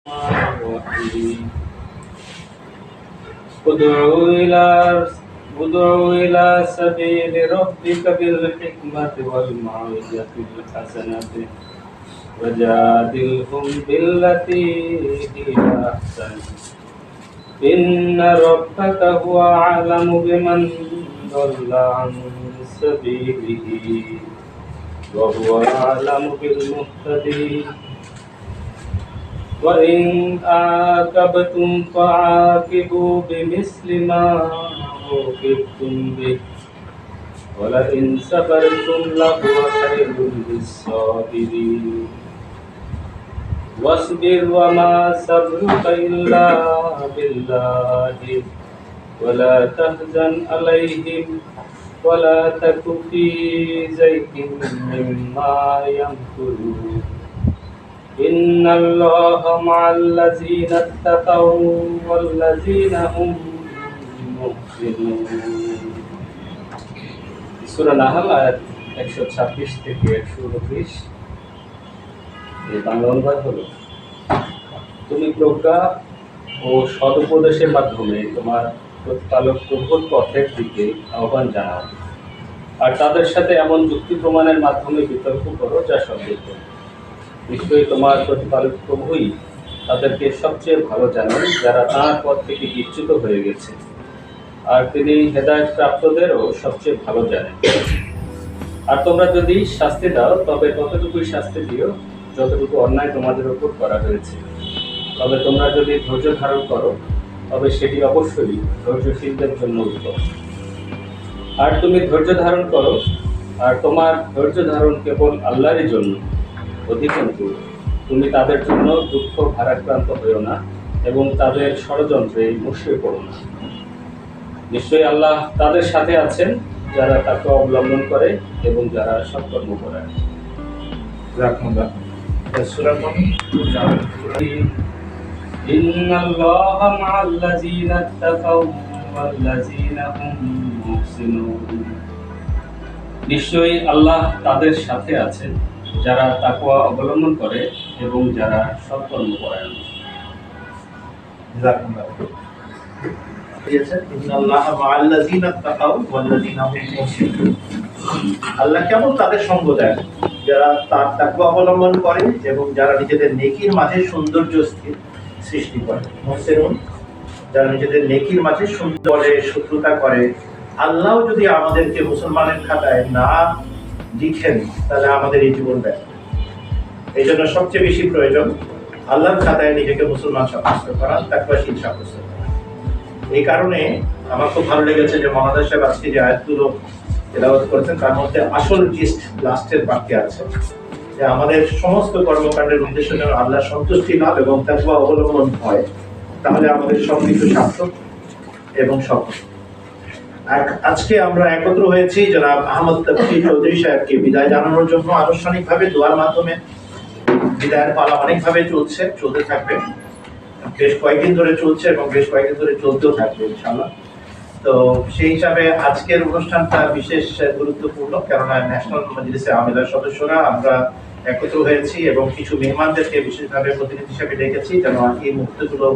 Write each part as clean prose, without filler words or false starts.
الرحيم. ادع إلى سبيل ربك بالحكمة والموعظة الحسنة وجادلهم بالتي هي أحسن إن ربك هو أعلم بمن ضل عن سبيله وهو أعلم بالمهتدين. وإن عاقبتم فعاقبوا بمثل ما عوقبتم به ولئن صبرتم لهو خير للصابرين. واصبر وما صبرك إلا بالله ولا تحزن عليهم ولا تك في ضيق مما يمكرون إن الله مع الذين اتقوا والذين هم محسنون. সূরা নাহল আয়াত 126 থেকে 129 এর বাংলা অনুবাদ হলো, তুমি প্রজ্ঞা ও সদুপদেশের মাধ্যমে তোমার প্রতিপালক প্রভুর পথের দিকে আহ্বান জানাও, আর তাদের সাথে এমন যুক্তি প্রমাণের মাধ্যমে বিতর্ক করো যা সন্দিগ্ধ। নিশ্চয়ই তোমার প্রতিপালক প্রভুই তাদেরকে সবচেয়ে ভালো জানেন যারা তাঁর পথ থেকে বিচ্যুত হয়ে গেছে, আর তিনি হেদায়েত প্রাপ্তদেরও সবচেয়ে ভালো জানেন। আর তোমরা যদি শাস্তি দাও তবে ততটুকুই শাস্তি দিও যতটুকু অন্যায় তোমাদের উপর করা হয়েছে। তবে তোমরা যদি ধৈর্য ধারণ করো তবে সেটি অবশ্যই ধৈর্যশীলদের জন্য উত্তম। আর তুমি ধৈর্য ধারণ করো, আর তোমার ধৈর্য ধারণ কেবল আল্লাহরই জন্য। অধিকন্তু তুমি তাদের জন্য দুঃখ ভারাক্রান্ত হইও না এবং তাদের ষড়যন্ত্রে মুশরিক করো না। নিশ্চয়ই আল্লাহ তাদের সাথে আছেন যারা তাকে অবলম্বন করে এবং যারা সৎকর্ম করে। ইন্নাল্লাহা মা'আল্লাযীনা ইত্তাকাউ ওয়াল্লাযীনা হুম মুহসিনুন। নিশ্চয়ই আল্লাহ তাদের সাথে আছেন যারা তাকওয়া অবলম্বন করে এবং যারা সৎকর্ম পরায়ণ। আল্লাহ কেমন তাদের সঙ্গ দেন যারা তার তাকওয়া অবলম্বন করে এবং যারা নিজেদের নেকির মাঝে সৌন্দর্য সৃষ্টি করে। মুহসিনুন, যারা নিজেদের নেকির মাঝে সুন্দর বলে শত্রুতা করে। আল্লাহ যদি আমাদেরকে মুসলমানের খাতায় না লিখেন তাহলে আমাদের এই জীবন ব্যর্থ। এই জন্য সবচেয়ে বেশি প্রয়োজন আল্লাহর খাতায় নিজেকে মুসলমান সাব্যস্ত করা, তাকওয়াশীল সাব্যস্ত করা। এই কারণে আমার খুব ভালো লেগেছে যে মহাদা সাহেব আজকে যে আয়াতগুলো তেলাওয়াত করেছেন তার মধ্যে আসল জিস্ট লাস্টের বাক্যে আছে যে আমাদের সমস্ত কর্মকাণ্ডের উদ্দেশ্য যেন আল্লাহর সন্তুষ্টি লাভ এবং তাকওয়া অবলম্বন হয়, তাহলে আমাদের সবকিছু সার্থক এবং সফল। আজকে আমরা একত্র হয়েছি জনাব আহমদ তাফসীর চৌধুরী সাহেবকে বিদায় জানানোর জন্য আনুষ্ঠানিকভাবে দোয়ার মাধ্যমে। বিদায়ের পালা অনেকভাবে চলতে থাকবে, বেশ কয়েকদিন ধরে চলছে এবং বেশ কয়েকদিন ধরে চলতেও থাকবে ইনশাআল্লাহ। তো সেই হিসাবে আজকের অনুষ্ঠানটা বিশেষ গুরুত্বপূর্ণ, কেননা ন্যাশনাল মজলিসে আমিলার সদস্যরা আমরা একত্র হয়েছি এবং কিছু মেহমানদেরকে বিশেষভাবে প্রতিনিধি হিসেবে ডেকেছি যেন এই মুহূর্তগুলো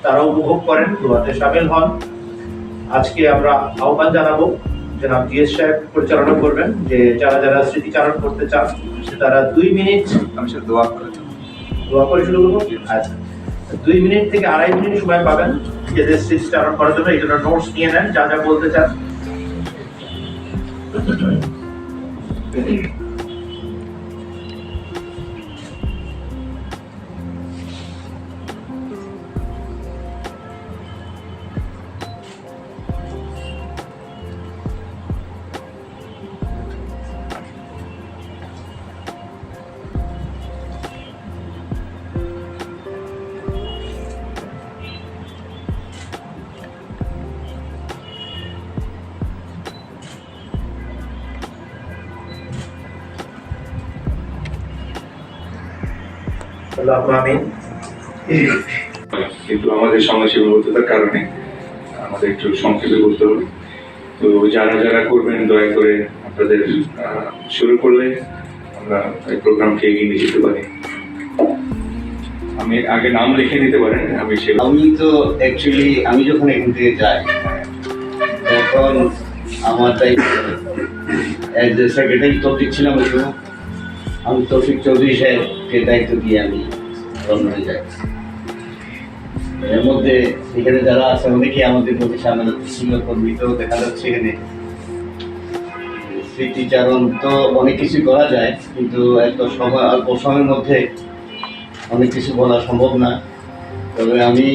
তারাও উপভোগ করেন, দোয়াতে শামিল হন। আজকে আমরা আহ্বান জানাবো, জনাব জিএস সাহেব পরিচালনা করবেন, যে যারা যারা স্মৃতিচারণ করতে চান তারা 2 মিনিট দোয়া করে শুরু করবো। আচ্ছা, 2 মিনিট থেকে 2.5 মিনিট সময় পাবেন নিজেদের স্মৃতিচারণ করার জন্য। এই জন্য নোটস নিয়ে নেন যা যা বলতে চান। কিন্তু আমাদের সময় সীমাবদ্ধতার কারণে আমাদের একটু সংক্ষেপে বলতে হবে। তো যারা যারা করবেন দয়া করে আপনাদের শুরু করলে আমরা এই প্রোগ্রামকে এগিয়ে নিয়ে যেতে পারি। আমি আগে নাম লিখে নিতে পারেন, আমি সে আমি তো অ্যাকচুয়ালি আমি যখন এখান থেকে যাই তখন আমার দায়িত্ব অ্যাজ এ সেক্রেটারি তৌফিক ছিলাম একটু, আমি তৌফিক চৌধুরী সাহেবকে দায়িত্ব দিয়ে আমি লন্ডনে যাই। এর মধ্যে এখানে যারা আছে অনেকেই আমাদের মধ্যে সামনে ছিল, কর্মীত দেখা যাচ্ছে এখানে স্মৃতিচারণ তো অনেক কিছু করা যায়, কিন্তু এত সময় অল্প সময়ের মধ্যে অনেক কিছু বলা সম্ভব না। তবে আমি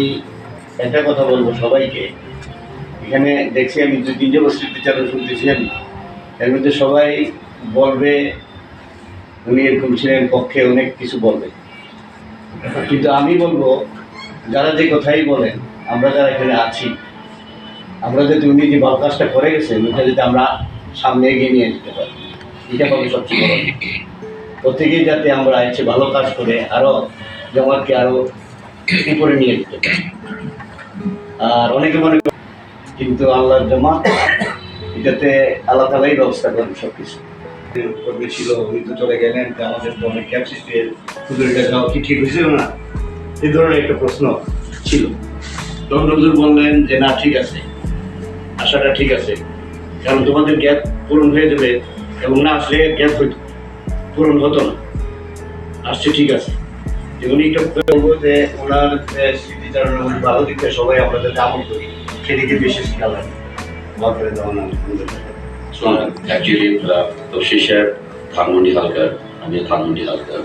একটা কথা বলবো সবাইকে, এখানে দেখছি আমি 2-3 জন স্মৃতিচারণ শুনতেছিলাম, এর মধ্যে সবাই বলবে উনি এরকম ছিলেন, পক্ষে অনেক কিছু বলবে, কিন্তু আমি বলবো যারা যে কথাই বলেন, আমরা যারা এখানে আছি, আমরা যদি উনি যে ভালো কাজটা করে গেছেন ওইটা যদি আমরা সামনে এগিয়ে নিয়ে যেতে পারি, এটা হবে সবচেয়ে বড়। প্রত্যেকেই যাতে আমরা এসে ভালো কাজ করে আরও জমাটকে আরও উপরে নিয়ে যেতে পারি। আর অনেকে মনে করে কিন্তু আল্লাহর জমা এটাতে আল্লাহ তালাই ব্যবস্থা করেন সব কিছু। কর্মী ছিল, উনি তো চলে গেলেন, তো আমাদের তো অনেক ক্যাব সিস্টেম হুজুর এটা যাওয়া কি ঠিক হয়েছিল না, এই ধরনের একটা প্রশ্ন ছিল। তখন হুজুর বললেন যে না ঠিক আছে, আশাটা ঠিক আছে, কারণ তোমাদের গ্যাপ পূরণ হয়ে যাবে, এবং না আসলে গ্যাপ পূরণ হতো না, আসছে ঠিক আছে। উনি একটা বলবো যে ওনার স্মৃতিচারণ ভালো দিকে সবাই আমরা যাতে আমল করি, সেদিকে বিশেষ খেয়াল রাখি। ভালো করে দেওয়া না অ্যাকচুয়ালি তফসির সাহেব ধানমন্ডি হালকার, আমি ধানমন্ডি হালকার,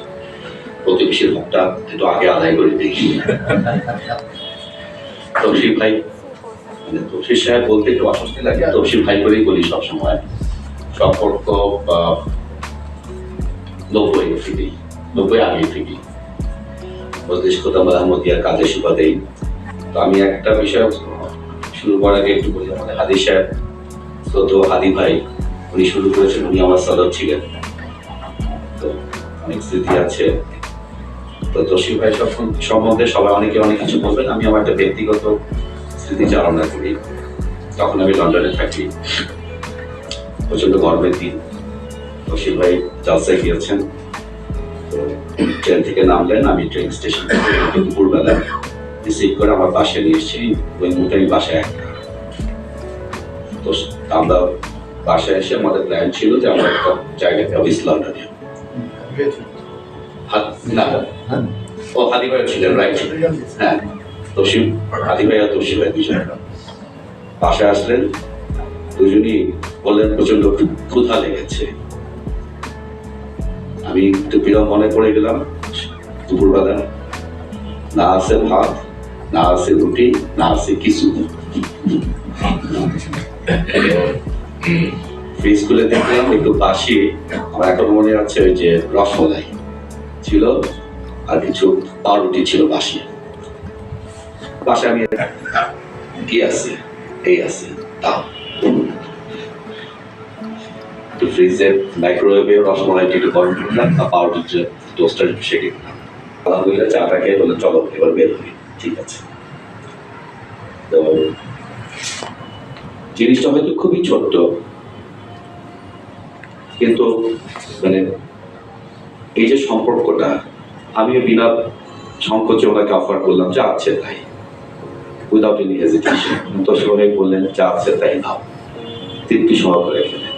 প্রতিবেশীর হকটা একটু আগে আদায় করে দেখি। তফসির ভাই, মানে তফসির সাহেব বলতে একটু অস্বস্তি লাগে, তফসির ভাই করেই বলি সবসময়। সম্পর্ক 90 আগে থেকেই বলতে খোদাম আহমদিয়ার কাজে সুবাদেই। তো আমি একটা বিষয় শুরু করার আগে একটু বলি, আমাদের হাদি সাহেব তো হাদি ভাই উনি শুরু করেছেন, উনি আমার সাদর ছিলেন, তো অনেক স্মৃতি আছে। তো তসিফ ভাই সম্বন্ধে সবাই অনেকে অনেক কিছু বলবেন, আমি আমার একটা ব্যক্তিগত স্মৃতি চালনা করি। তখন আমি লন্ডনে থাকি, প্রচন্ড গর্বের দিন। তসিফ ভাই জালসায় গিয়েছেন, তো ট্রেন থেকে নামলেন, আমি ট্রেন স্টেশন থেকে দুপুরবেলা রিসিভ করে আমার বাসায় নিয়ে এসেছি। ওই মুহূর্তে আমি বাসায় একা। তো আমরা বাসায় এসে আমাদের প্ল্যান ছিল যে আমরা একটা জায়গায় যাবো ইস্ট লন্ডনে। ও হাদি ভাই ছিলেন, রাইট? হ্যাঁ, তসিফ, হাদি ভাই আর তসিফ ভাই দুজন বাসায় আসলেন। দুজনই বললেন প্রচন্ড ক্ষুধা লেগেছে। আমি একটু বিড়ম্বনে পড়ে গেলাম। দুপুরবেলা না আছে ভাত, না আছে রুটি, না আছে কিছু। ফ্রিজ খুলে দেখলাম একটু বাসি, আমার এখন মনে আছে ওই যে রসমলাই ছিল আর কিছু পাউরুটি ছিল বাসি। বাসায় আমি কি আছে, এই আছে, তাও একটু ফ্রিজে মাইক্রোওয়েভে রসমলাইটি একটু গরম করলাম, আর পাউরুটি টোস্টার একটু সেঁকে দিলাম। আলহামদুলিল্লাহ চাটা খেয়ে বলে চলো এবার বের হই। ঠিক আছে। তো জিনিসটা হয়তো খুবই ছোট্ট, কিন্তু মানে এই যে সম্পর্কটা, আমিও বিনা সংকোচে ওনাকে অফার করলাম যা আছে তাই, উইদাউট এনি হেজিটেশন। তো সবাই বললেন যা আছে তাই নাও, তৃপ্তি সহকারে খেলেন।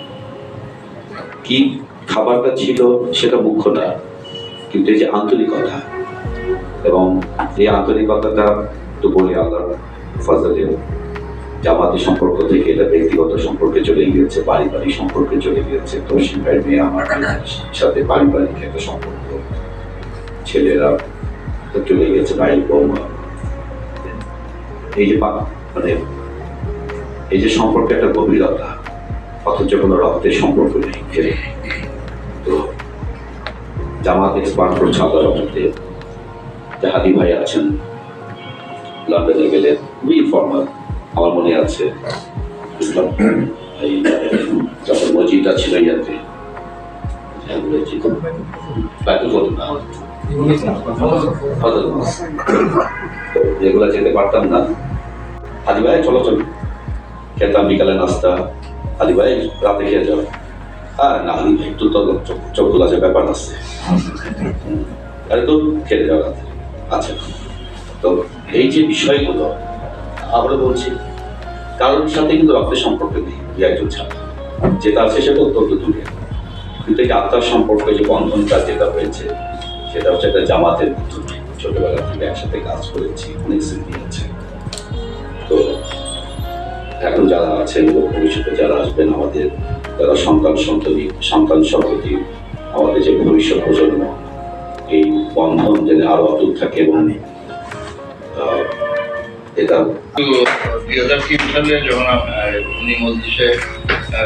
কি খাবারটা ছিল সেটা মুখ্য না, কিন্তু এই যে আন্তরিকতা, এবং এই আন্তরিকতাটা তো বলে আল্লাহ ফজলে জামাতি সম্পর্ক থেকে এটা ব্যক্তিগত সম্পর্কে চলে গিয়েছে, পারিবারিক সম্পর্কে চলে গিয়েছে। তো শিল্পের মেয়ে আমার সাথে পারিবারিক একটা সম্পর্ক, ছেলেরা তো চলে গেছে, ভাইয়ের বৌমা। এই যে মানে এই যে সম্পর্কে একটা গভীরতা, অথচ কোনো রক্তের সম্পর্ক নেই। তো জামাত এক্সপান্ড করছে আল্লাহর রহমতে। হাদি ভাই আছেন লন্ডনে গেলে, খুবই ইনফর্মাল। আমার মনে আছে ইসলাম এই যখন মসজিদটা ছিল ইয়াতে, যেগুলো যেতে পারতাম না, হাদি ভাই চলো চলো খেতাম, বিকালে নাস্তা। হাদি ভাই রাতে খেয়ে যাও, হ্যাঁ না হাদি ভাই একটু তো চোখ খোলা যে ব্যাপার আছে, আরে তো খেতে যাও রাতে। আচ্ছা, তো এই যে বিষয়গুলো আমরা বলছি, কারোর সাথে কিন্তু রক্তের সম্পর্ক নেই, দু একজন ছাড়া। যেটা আছে সেটা অত্যন্ত দূরে, কিন্তু এই আত্মার সম্পর্কে যে বন্ধনটা যেটা হয়েছে সেটা হচ্ছে একটা জামাতের মাধ্যমে। ছোটবেলা থেকে একসাথে কাজ করেছি, অনেক স্মৃতি আছে। তো এখন যারা আছেন এবং ভবিষ্যতে যারা আসবেন, আমাদের যারা সন্তান সন্ততি, আমাদের যে ভবিষ্যৎ প্রজন্ম, এই বন্ধন যেন আরো অটুট থাকে এবং এটা 2003 সালে যখন উনি মজলিসে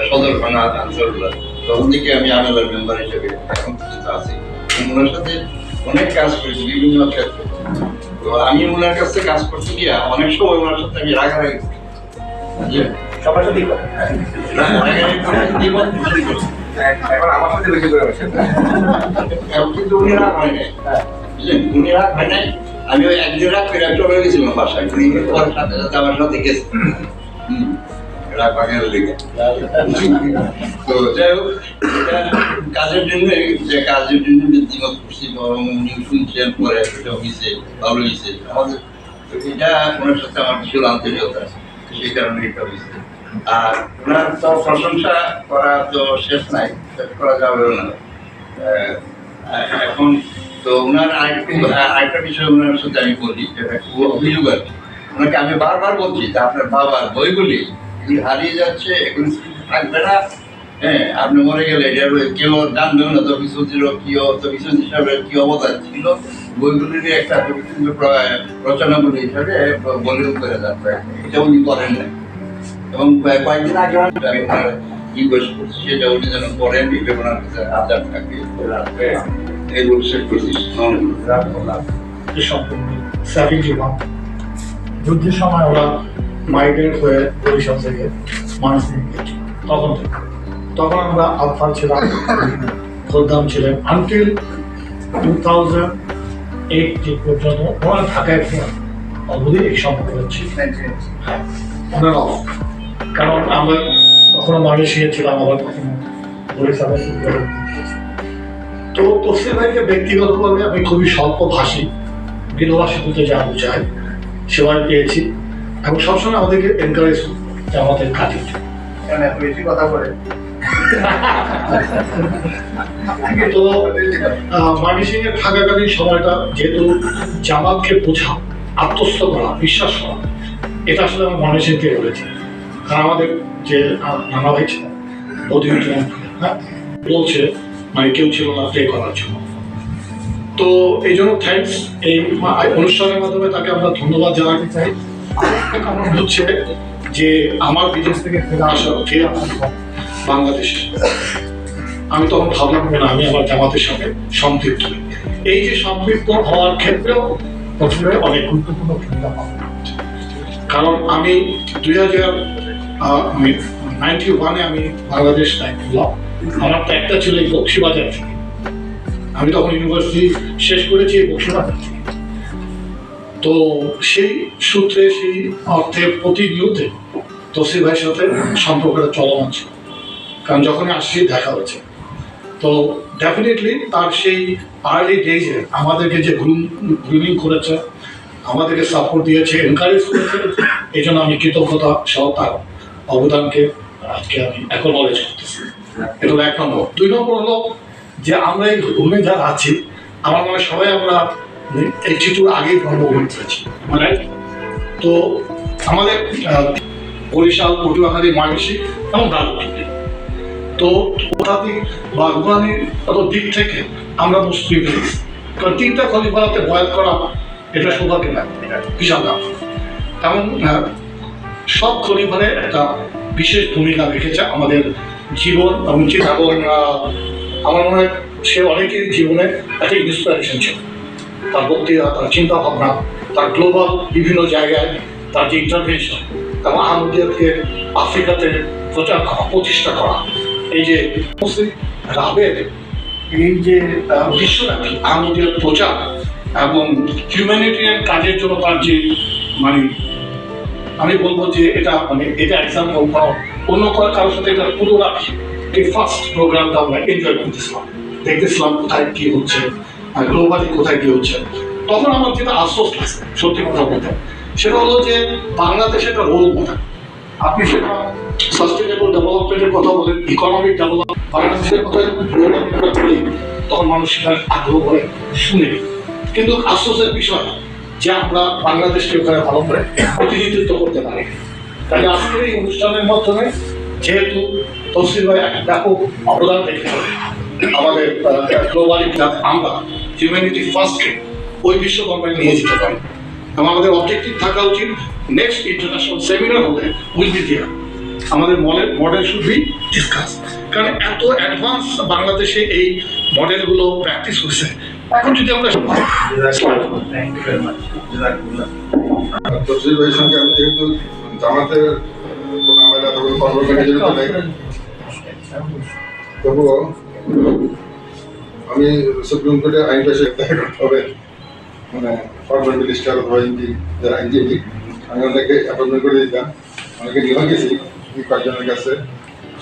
সদর খানা আনসারুল্লাহ, তখন থেকে আমি আমেলার মেম্বার হিসেবে এখন পর্যন্ত আছি। ওনার সাথে অনেক কাজ করেছি বিভিন্ন ক্ষেত্রে। তো আমি ওনার কাছে কাজ করতে গিয়ে অনেক সময় ওনার সাথে আমি রাগারাগি করি, সবার সাথেই করে। রাগারাগি করে জীবন দূষণ করি। এখন আমার সাথে বেশি করে বসে। কিন্তু উনি রাগ হয় নাই, বুঝলেন, উনি রাগ হয় নাই। আমি ওই একদিন রাগ করে চলে গেছিলাম বাসায়, উনি ওর সাথে সাথে আমার সাথে গেছে রাগ ভাগের লেগে। তো যাই হোক, এটা কাজের জন্য, যে কাজের জন্য দ্বিমত করছি উনি শুনছেন, পরে এটা হয়েছে, ভালো হয়েছে আমাদের। এটা ওনার সাথে আমার ভীষণ আন্তরিকতা আছে, সেই কারণে এটা হয়েছে। আর ওনার তো প্রশংসা করা তো শেষ নাই, শেষ করা যাবে না। এখন তো ওনার আরেকটা বিষয় ওনার সাথে আমি বলি, যেটা খুব অভিযোগ আর কি। ওনাকে আমি বারবার বলছি যে আপনার বাবার বইগুলি হারিয়ে যাচ্ছে, এখন থাকবে না। হ্যাঁ, আপনি মরে গেলে কেউ জানবেও না তো কিছু ছিল, তো কিছু হিসাবে কি অবদান ছিল, বইগুলির একটা রচনাগুলি হিসাবে বলে করে যাচ্ছে, এটা উনি করেন না। এবং কয়েকদিন আগে আমি ওনার রিকোয়েস্ট করছি সেটা উনি যেন করেন, এটা ওনার কাছে আচার থাকে। এই বলে শেষ করছি। যুদ্ধের সময় ওরা মাইগ্রেট হয়ে বরিশাল থেকে মানুষ নিয়ে গেছে। তখন আমরা আলফা ছিলাম, খোরদাম ছিলেন, আনটিল 2008 পর্যন্ত ওরা ঢাকায় অবধি এই সম্পর্ক ছিল। হ্যাঁ, ওনার অফ, কারণ আমরা কখনো মালয়েশিয়া ছিলাম, আবার কখনো বরিশালে। তো তসলিম ভাইকে ব্যক্তিগতভাবে আমি খুবই স্বল্প ভাষী, বিধবা সেতুতে যা বোঝায় সেবাই পেয়েছি, এবং সবসময় আমাদেরকে এনকারেজ যে আমাদের কাজের জন্য। বেশি কথা বলে তো মানিসিংয়ে থাকাকালীন সময়টা যেহেতু জামাতকে বোঝা, আত্মস্থ করা, বিশ্বাস করা, এটা আসলে আমার মানিসিংকে বলেছে। কারণ আমাদের যে নানা ভাই ছিল, হ্যাঁ, বলছে মানে কেউ ছিল না প্লে করার জন্য। তো এই জন্য থ্যাংকস, এই অনুষ্ঠানের মাধ্যমে তাকে আমরা ধন্যবাদ জানাতে চাই। কারণ হচ্ছে যে আমার বিদেশ থেকে ফিরে আসা বাংলাদেশে, আমি তখন ভাবলাম না আমি আমার জামাতের সাথে সম্পৃক্ত। এই যে সম্পৃক্ত হওয়ার ক্ষেত্রেও প্রথমে অনেক গুরুত্বপূর্ণ ভূমিকা পালন করছে। কারণ আমি 1991 আমি বাংলাদেশ ত্যাগ। আমার ত্যাগটা ছিল এই বক্সিবাজার থেকে। আমি তখন ইউনিভার্সিটি শেষ করেছি এই বক্সিবাজার থেকে। তো সেই সূত্রে, সেই অর্থে প্রতিনিয়তে তসলিম ভাইয়ের সাথে সম্পর্কটা চলমান ছিল, কারণ যখনই আসছি দেখা হয়েছে। তো ডেফিনেটলি তার সেই আর্লি ডেজে আমাদেরকে যে গ্রুমিং করেছে, আমাদেরকে সাপোর্ট দিয়েছে, এনকারেজ করেছে, এই জন্য আমি কৃতজ্ঞতা সহ তার অবদানকে আজকে আমি অ্যাকনলেজ করতেছি। এটা হলো 1 নম্বর। 2 নম্বর হলো যে আমরা এই রুমে যারা আছি, আমার মনে সবাই আমরা এই কিছুর আগেই জন্মগ্রহণ করেছি, মানে তো আমাদের বরিশাল, পটুয়াখালী, ময়মনসিংহ এবং রাজশাহী। তো কোথাতে বা গুরানির দিক থেকে আমরা মুসলিম, কারণ 3টা খলিফাতে বয়াত করা এটা সৌভাগ্য না, বিশাল ব্যাপার। তেমন সব খলিফারে একটা বিশেষ ভূমিকা রেখেছে আমাদের জীবন এবং আমার মনে হয় সে অনেকের জীবনে একটা ইন্সপিরেশন ছিল। তার বক্তৃতা, তার চিন্তা ভাবনা, তার গ্লোবাল বিভিন্ন জায়গায় তার যে ইন্টারভেনশন, এবং আহমদিয়াতকে আফ্রিকাতে প্রচার করা, প্রতিষ্ঠা করা, এই যে রাবের এই যে বিশ্বব্যাপী আহমদিয়াত প্রচার এবং হিউম্যানিটেরিয়ান কাজের জন্য তার যে মানে আমি বলবো যে এটা মানে এটা এক্সাম্পল বা অন্য কারোর সাথে এটা পুনরাবৃত্তি। এই ফার্স্ট প্রোগ্রামটা আমরা এনজয় করতেছিলাম, দেখতেছিলাম কোথায় কি হচ্ছে, গ্লোবালি কোথায় কি হচ্ছে। তখন আমার যেটা আশ্বাস লাগছে সত্যি কথা বলতে, সেটা হলো যে বাংলাদেশ একটা রোল মডেল। আপনি সেটা সাস্টেনেবল ডেভেলপমেন্টের কথা বলেন, ইকোনমিক ডেভেলপমেন্ট, বাংলাদেশের কথা রোল আমরা বলি, তখন মানুষ সেটা আগ্রহ করে শুনে। কিন্তু আশ্বাসের বিষয় যে আমরা বাংলাদেশকে ওখানে ভালো করে প্রতিনিধিত্ব করতে পারি। তাই আজকের এই অনুষ্ঠানের মাধ্যমে যেহেতু তফসিল ভাই এক ব্যাপক অবদান রেখেছে আমাদের গ্লোবালি, আমরা হিউম্যানিটি ফার্স্টকে ওই বিশ্বকর্মায় নিয়ে যেতে পারি। এবং আমাদের অবজেক্টিভ থাকা উচিত নেক্সট ইন্টারন্যাশনাল সেমিনার হলে উইল বি দেয়ার, আমাদের মডেল শুড বি ডিসকাস। কারণ এত অ্যাডভান্স বাংলাদেশে এই মডেলগুলো প্র্যাকটিস হয়েছে, এখন যদি আমরা তফসিল ভাইয়ের সঙ্গে আমি যেহেতু জামাতের কোনো আমেলা তখন কর্মকাণ্ডে জড়িত নাই, তবুও আমি সুপ্রিম কোর্টে আইনটা সে দেখা করতে হবে, মানে ফরওয়ার্ড মিনিস্টার অথবা এমপি যারা আইনজীবী, আমি অনেকে অ্যাপয়েন্টমেন্ট করে দিতাম, অনেকে নিয়েও গেছি কয়েকজনের কাছে।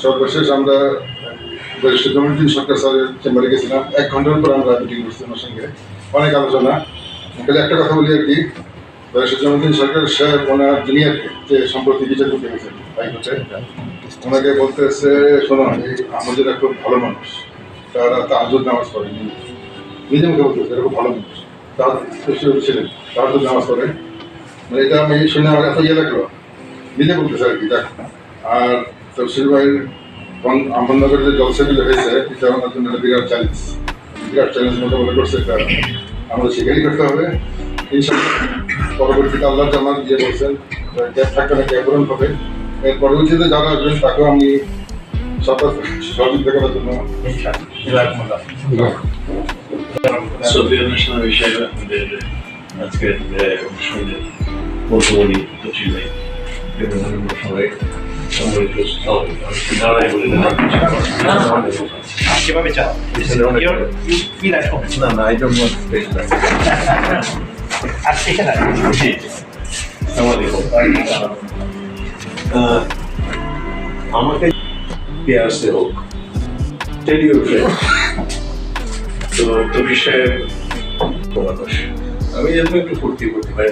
সর্বশেষ আমরা ব্যারিস্টার জমিউদ্দিন সরকার স্যারের চেম্বারে গেছিলাম, 1 ঘন্টার পর আমরা মিটিং করছি ওনার সঙ্গে, অনেক আলোচনা। তাহলে একটা কথা বলি আর কি, ব্যারিস্টার জমিউদ্দিন সরকার সাহেব ওনার জুনিয়রকে যে সম্প্রতি বিচার করতে গেছেন হাইকোর্টে, ওনাকে বলতেছে শোনো আমাদের খুব ভালো মানুষ, তারা তাহাজ্জুদ নামাজ পড়েন, নিজে মুখে বলতেছে এরা খুব ভালো মানুষ, তার ছিলেন তাহাজ্জুদ নামাজ পড়েন। মানে এটা আমি শুনে আমার এত ইয়ে লাগলো, নিজে বলতেছে আর কি। দেখ, আর তফসিল ভাইয়ের আহমদনগরের যে জলসাগুলো হয়েছে, এটা আমার জন্য একটা বিরাট চ্যালেঞ্জ মতো মনে করছে। এটা আমাদের স্বীকারই করতে হবে ইনশাআল্লাহ। পরবর্তীতে আল্লাহ জামান দিয়ে বলছেন গ্যাপ থাকবে না, গ্যাপ পূরণ হবে। এর পরবর্তীতে যারা আসবেন তাকেও আমি সহযোগিতা করার জন্য আজকের অনুষ্ঠানে বন্ধুমণি তফসিল ভাই সবাই কিভাবে চাও না না, এটা আর সেখানে আমাকে কে আসতে হোক টেল ইউর ফ্রেন্ড। তো তফসিল সাহেব মানুষ, আমি যেন একটু ফুর্তি করতে পারি,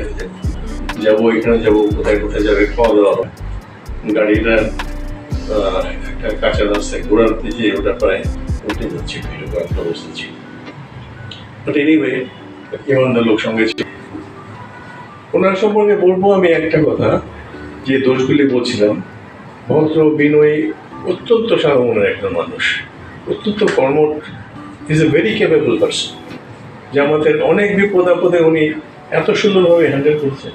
যাবো এখানে যাবো, কোথায় কোথায় যাবে, খাওয়া দাওয়া, গাড়িটা একটা কাঁচা রাস্তায় ঘোরার যে ওটা প্রায় উঠে যাচ্ছে, এরকম একটা অবস্থা ছিল। বাট এনিওয়ে, ইমানদার লোক সঙ্গে ছিল। ওনার সম্পর্কে বলবো আমি একটা কথা, যে দোষগুলি বলছিলাম, ভদ্র বিনয়ী, অত্যন্ত সাধারণ একজন মানুষ, অত্যন্ত কর্মঠ, is a very capable person. যে আমাদের অনেক বিপদ আপদে উনি এত সুন্দরভাবে হ্যান্ডেল করছেন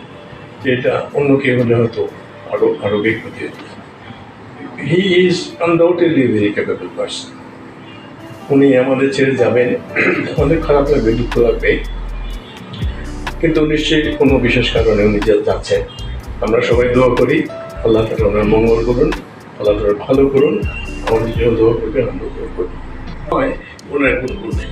যে এটা অন্য কেউ হলে হয়তো আরো বিপদ হতো। He is undoubtedly very capable person. উনি আমাদের ছেড়ে যাবেন, অনেক খারাপ লাগবে, দুঃখ লাগবে, কিন্তু নিশ্চয়ই কোনো বিশেষ কারণে উনি যাচ্ছেন। আমরা সবাই দোয়া করি আল্লাহ তাআলা ওনার মঙ্গল করুন, আল্লাহ তাআলা ভালো করুন, আমাদের জন্য দোয়া করবেন, আমরা দোয়া করব। ওনার কোনো ভুল নেই।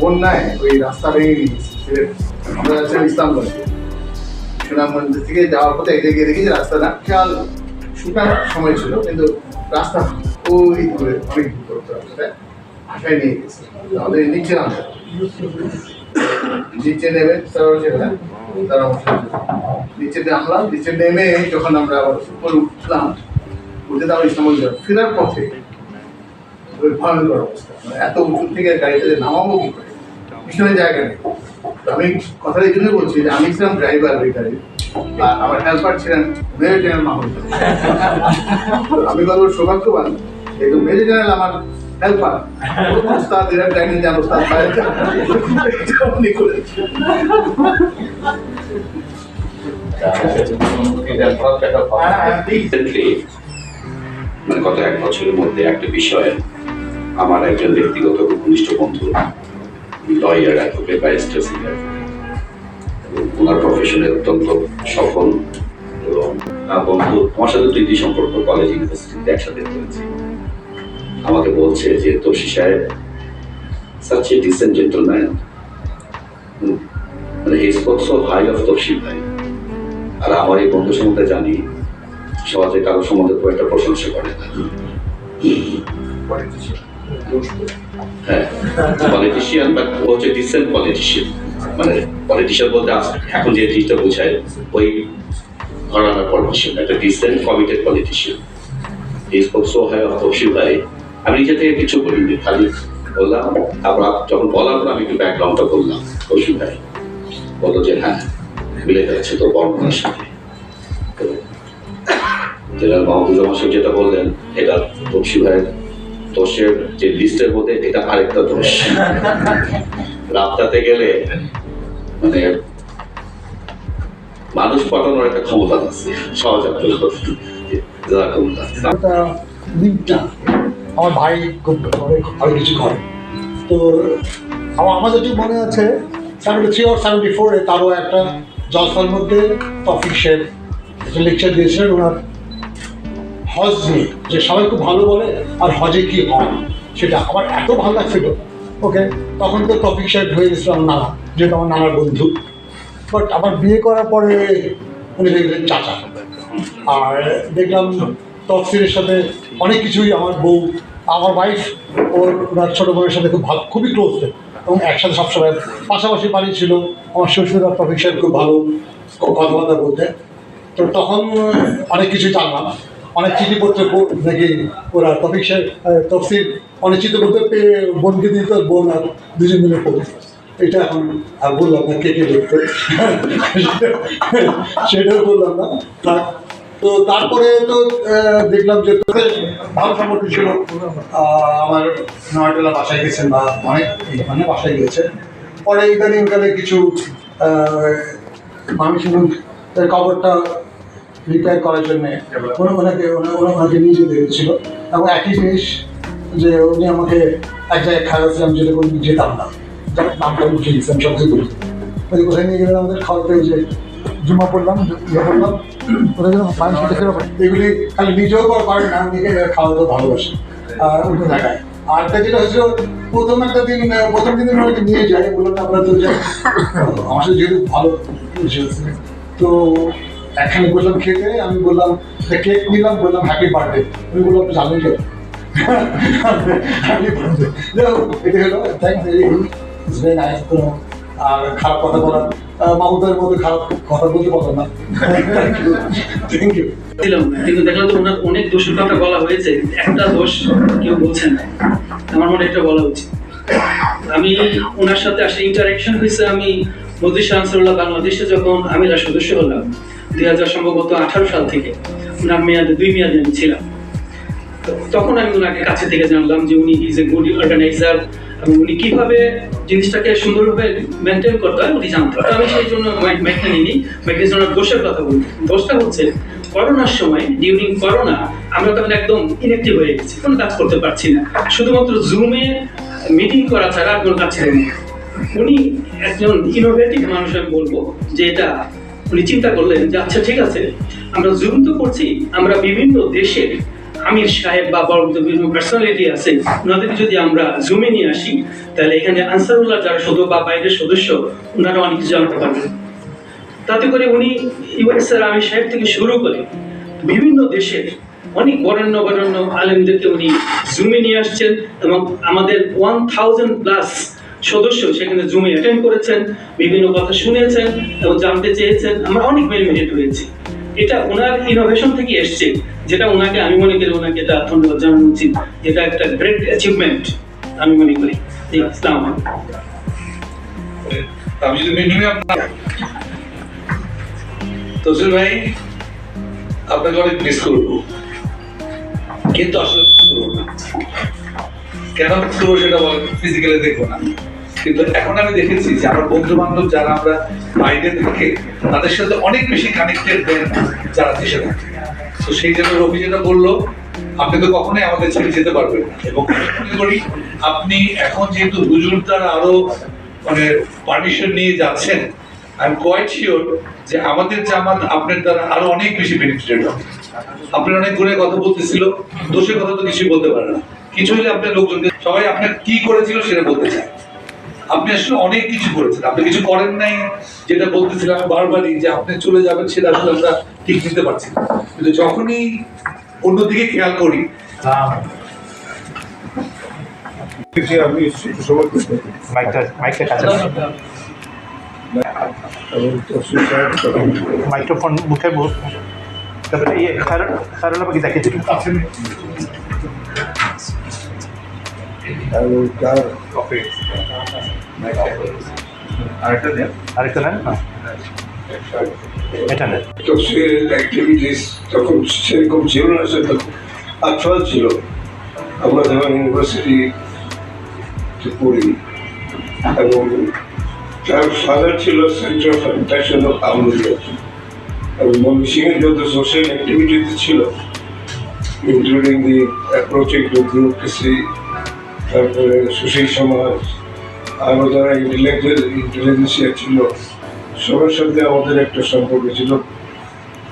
বন্যায় ওই রাস্তা ভেঙে গিয়েছে, আমরা যাচ্ছিলাম ইসলামগঞ্জ, সুনামগঞ্জ থেকে যাওয়ার পথে এগিয়ে গিয়ে দেখি যে রাস্তাটা খেয়াল শুকানোর সময় ছিল, কিন্তু রাস্তা ওই করে অনেক ভাষায় নিয়ে গেছে, আমাদের নিচে নামতে নিচে নেমে তারা নিচে নামলাম, নিচে নেমে যখন আমরা আবার উপরে উঠলাম, উঠে তো আবার ইসলামগঞ্জ ফেরার পথে ওই ভয়ঙ্কর অবস্থা, মানে এত উঁচু থেকে গাড়িতে নামাবো কি করে, পিছনে জায়গা নেই। তো আমি কথাটা এই জন্যই বলছি যে আমি ছিলাম ড্রাইভার ওই গাড়ির, আর আমার হেল্পার ছিলেন মেজর জেনারেল মাহমুদ। আমি কত সৌভাগ্যবান, এই মেজর জেনারেল আমার হেল্পার, উস্তাদ এরা ডাইনিং যান উস্তাদ উনি করেছেন। মানে গত 1 বছরের মধ্যে একটা বিষয়, আমার একজন ব্যক্তিগত ঘনিষ্ঠ বন্ধু, লয়ার, অ্যাডভোকেট, ব্যারিস্টার ছিলেন, ওনার প্রফেশনে অত্যন্ত সফল, এবং বন্ধু আমার সাথে প্রীতি সম্পর্ক, কলেজ ইউনিভার্সিটিতে একসাথে করেছি। আমাকে বলছে যে তফসিল সাহেব such a decent gentleman, মানে he spoke so high of তফসিল ভাই। আর আমার এই বন্ধুর সম্বন্ধে জানি সমাজে কারো সম্বন্ধে খুব একটা প্রশংসা করে না। হ্যাঁ পলিটিশিয়ান, বাট ও হচ্ছে ডিসেন্ট পলিটিশিয়ান। মানে পলিটিশিয়ান বলতে এখন যে জিনিসটা বোঝায় ওই ঘরানার পলিটিশিয়ান, একটা ডিসেন্ট কমিটেড পলিটিশিয়ান। এই স্পোক সো হাই অফ তৌফিক ভাই। আমি নিজে থেকে কিছু বলিনি, খালি বললাম। তারপর যখন বলার পর আমি একটু ব্যাকগ্রাউন্ডটা বললাম, তৌফিক ভাই বললো যে হ্যাঁ মিলে যাচ্ছে তোর বর্ণনার সাথে। তো জেনারেল মাহমুদুজ্জামান সাহেব যেটা বললেন, এটা তৌফিক ভাইয়ের দোষের যে লিস্টের মধ্যে এটা আরেকটা দোষ। রাস্তাতে গেলে মানে মানুষ পটানোর একটা ক্ষমতা আছে, সহজ একটা ওটা লিঙ্কটা আমার ভাই খুব ভালো কিছু করে। তো আমার যেটুকু মনে আছে 73 or 74 তারও একটা জলসার মধ্যে তৌফিক সাহেব একটা লেকচার দিয়েছিলেন ওনার হজ নিয়ে, যে সবাই খুব ভালো বলে আর হজে কি হয় সেটা আমার এত ভালো লাগছিল। ওকে, তখন তো তৌফিক সাহেব হয়ে গেছিল আমার নানা, যেহেতু আমার নানার বন্ধু। বাট আমার বিয়ে করার পরে উনি হয়ে গেলেন চাচা। আর দেখলাম তফসিলের সাথে অনেক কিছুই আমার বউ, আমার ওয়াইফ ওনার ছোটো বোনের সাথে খুব ভালো, খুবই ক্লোজ এবং একসাথে সবসময় পাশাপাশি বাড়ি ছিল। আমার শ্বশুর আর তফিক সাহেব খুব ভালো কথাবার্তা বলতে। তো তখন অনেক কিছু জানলাম, অনেক চিঠিপত্র দেখি ওরা তফিক সাহেব তফসিল অনেক চিত্রপত্র পেয়ে বোনকে দিত, বোন আর দুজন মিলে পড়ে। এটা এখন আর বললাম না কে কে লিখতে, সেটাও বললাম না। তো তারপরে তো দেখলাম যে ভালো সম্পর্ক ছিল। আমার নয়টালা বাসায় গেছেন বা অনেক এখানে বাসায় গিয়েছেন। পরে ইদানিংকালে কিছু মানুষ কবরটা রিপেয়ার করার জন্যে ওনাকে নিয়ে যেতে হয়েছিল। এবং একই জিনিস যে উনি আমাকে এক জায়গায় খাওয়াছিলাম, যেটা কোনো যেতাম না, নামটা উঠে গেছিলাম সব কিছু বলতে। ওই কোথায় নিয়ে গেলেন আমাদের খাওয়াতে, যে জুম্মা পড়লাম, ইয়ে করলাম, ওদের জন্য মানুষ এগুলি খালি নিজেও পারেন না, নিজে খাওয়াতেও ভালোবাসে আর অন্য জায়গায়। আরেকটা যেটা হয়েছিল, প্রথম দিন ওনাকে নিয়ে যাই, বললাম আপনার তো যাই, আমার সাথে যেহেতু ভালো তো একখানে বললাম খেতে, আমি বললাম কেক নিলাম, বললাম হ্যাপি বার্থডে। আমি বললাম আপনি জানেন কেন হ্যাপি বার্থডে। এটা হলো থ্যাংকস, ভেরি নাইস। কোনো আর খারাপ কথা বলার মামুদের মধ্যে খারাপ কথা বলতে পারলাম না। Thank you. কিন্তু দেখলাম তো ওনার অনেক দোষের কথা বলা হয়েছে, একটা দোষ কেউ বলছেন না। আমার মনে এটা বলা উচিত। আমি ওনার সাথে আসলে ইন্টারাকশন হয়েছে, আমি মজলিস আনসারুল্লাহ বাংলাদেশে যখন আমিরা সদস্য হলাম 2018 সাল থেকে, ওনার মেয়াদে 2 মেয়াদে আমি ছিলাম। তখন আমি ওনাকে কাছে থেকে জানলাম যে উনি ইজ এ গুড অর্গানাইজার এবং উনি কিভাবে জিনিসটাকে সুন্দরভাবে মেনটেন করতে হয় উনি জানতেন। তো আমি সেই জন্য মাইকটা নিই, মাইকের জন্য দোষের কথা বলি। দোষটা হচ্ছে করোনার সময়, ডিউরিং করোনা আমরা তখন একদম ইনঅ্যাক্টিভ হয়ে গেছি, কোনো কাজ করতে পারছি না, শুধুমাত্র জুমে মিটিং করা ছাড়া আর কোনো কাজ ছিল না। উনি একজন ইনোভেটিভ মানুষ, আমি বলবো যে এটা উনি চিন্তা করলেন যে আচ্ছা ঠিক আছে, আমরা জুম তো করছি, আমরা বিভিন্ন দেশের আমির সাহেব বা বড় বিভিন্ন পার্সোনালিটি আছে, ওনাদেরকে যদি আমরা জুমে নিয়ে আসি, তাহলে এখানে আনসারুল্লাহ যারা সদস্য বা বাইরের সদস্য, ওনারা অনেক কিছু জানতে পারবেন। তাতে করে উনি ইউএসএর আমির সাহেব থেকে শুরু করে বিভিন্ন দেশের অনেক বরেণ্য আলেমদেরকে উনি জুমে নিয়ে আসছেন এবং আমাদের 1000+ সদস্য সেখানে জুমে অ্যাটেন্ড করেছেন, বিভিন্ন কথা শুনেছেন এবং জানতে চেয়েছেন। আমরা অনেক বেনিফিট হয়েছি। এটা ওনার ইনোভেশন থেকে এসছে, যেটা ওনাকে আমি মনে করি ওনাকে এটা ধন্যবাদ জানানো উচিত। এটা একটা গ্রেট অ্যাচিভমেন্ট আমি মনে করি। ইসলাম আমি যদি মিনিমাম তসিল ভাই আপনাকে অনেক মিস করবো, কিন্তু আসলে কেন মিস করবো সেটা ফিজিক্যালি দেখবো না, কিন্তু এখন আমি দেখেছি যে আমার বন্ধু বান্ধব যারা আমরা বাইরে থেকে, তাদের সাথে অনেক বেশি কানেক্টেড দেন যারা দেশে থাকে। তো সেই জন্য রবি যেটা বললো, আপনি তো কখনোই আমাদের ছেড়ে যেতে পারবেন না। এবং মনে করি আপনি এখন যেহেতু হুজুর দ্বারা আরো মানে পারমিশন নিয়ে যাচ্ছেন, আই এম কোয়াইট শিওর যে আমাদের জামাত আপনার দ্বারা আরো অনেক বেশি বেনিফিটেড হবে। আপনার অনেক গুণের কথা বলতেছিল, দোষের কথা তো কিছু বলতে পারে না, কিছু হলে আপনার লোকজনকে সবাই আপনার কি করেছিল সেটা বলতে চায়। আপনি আসলে অনেক কিছু করেছেন, আপনি কিছু করেন নাই যেটা বলতেছিলাম বারবারই, যে আপনি চলে যাবেন সেটা আসলে আমরা ঠিক নিতে পারছি না। কিন্তু যখনই অন্যদিকে খেয়াল করি, আমি একটু সময় করতে মাইকটা কাছে এবং তফসিল সাহেব তখন মাইক্রোফোন মুখে তারপরে ইয়ে সারুল আমাকে দেখে দিন এবং তার আরেকটা নেন এটা নেন তফসিল অ্যাক্টিভিটিস তখন সেরকম ছিল না, সেটা আটফাল ছিল। আমরা যখন ইউনিভার্সিটিতে পড়ি এবং তার ফাদার ছিল centre of attraction of Amlia এবং ময়মনসিংহের যত সোশ্যাল অ্যাক্টিভিটিতে ছিল, including the approaching to bureaucracy, তারপরে সুশীল সমাজ, আরও যারা ইন্টেলিজেন্সিয়া ছিল সবার সাথে আমাদের একটা সম্পর্ক ছিল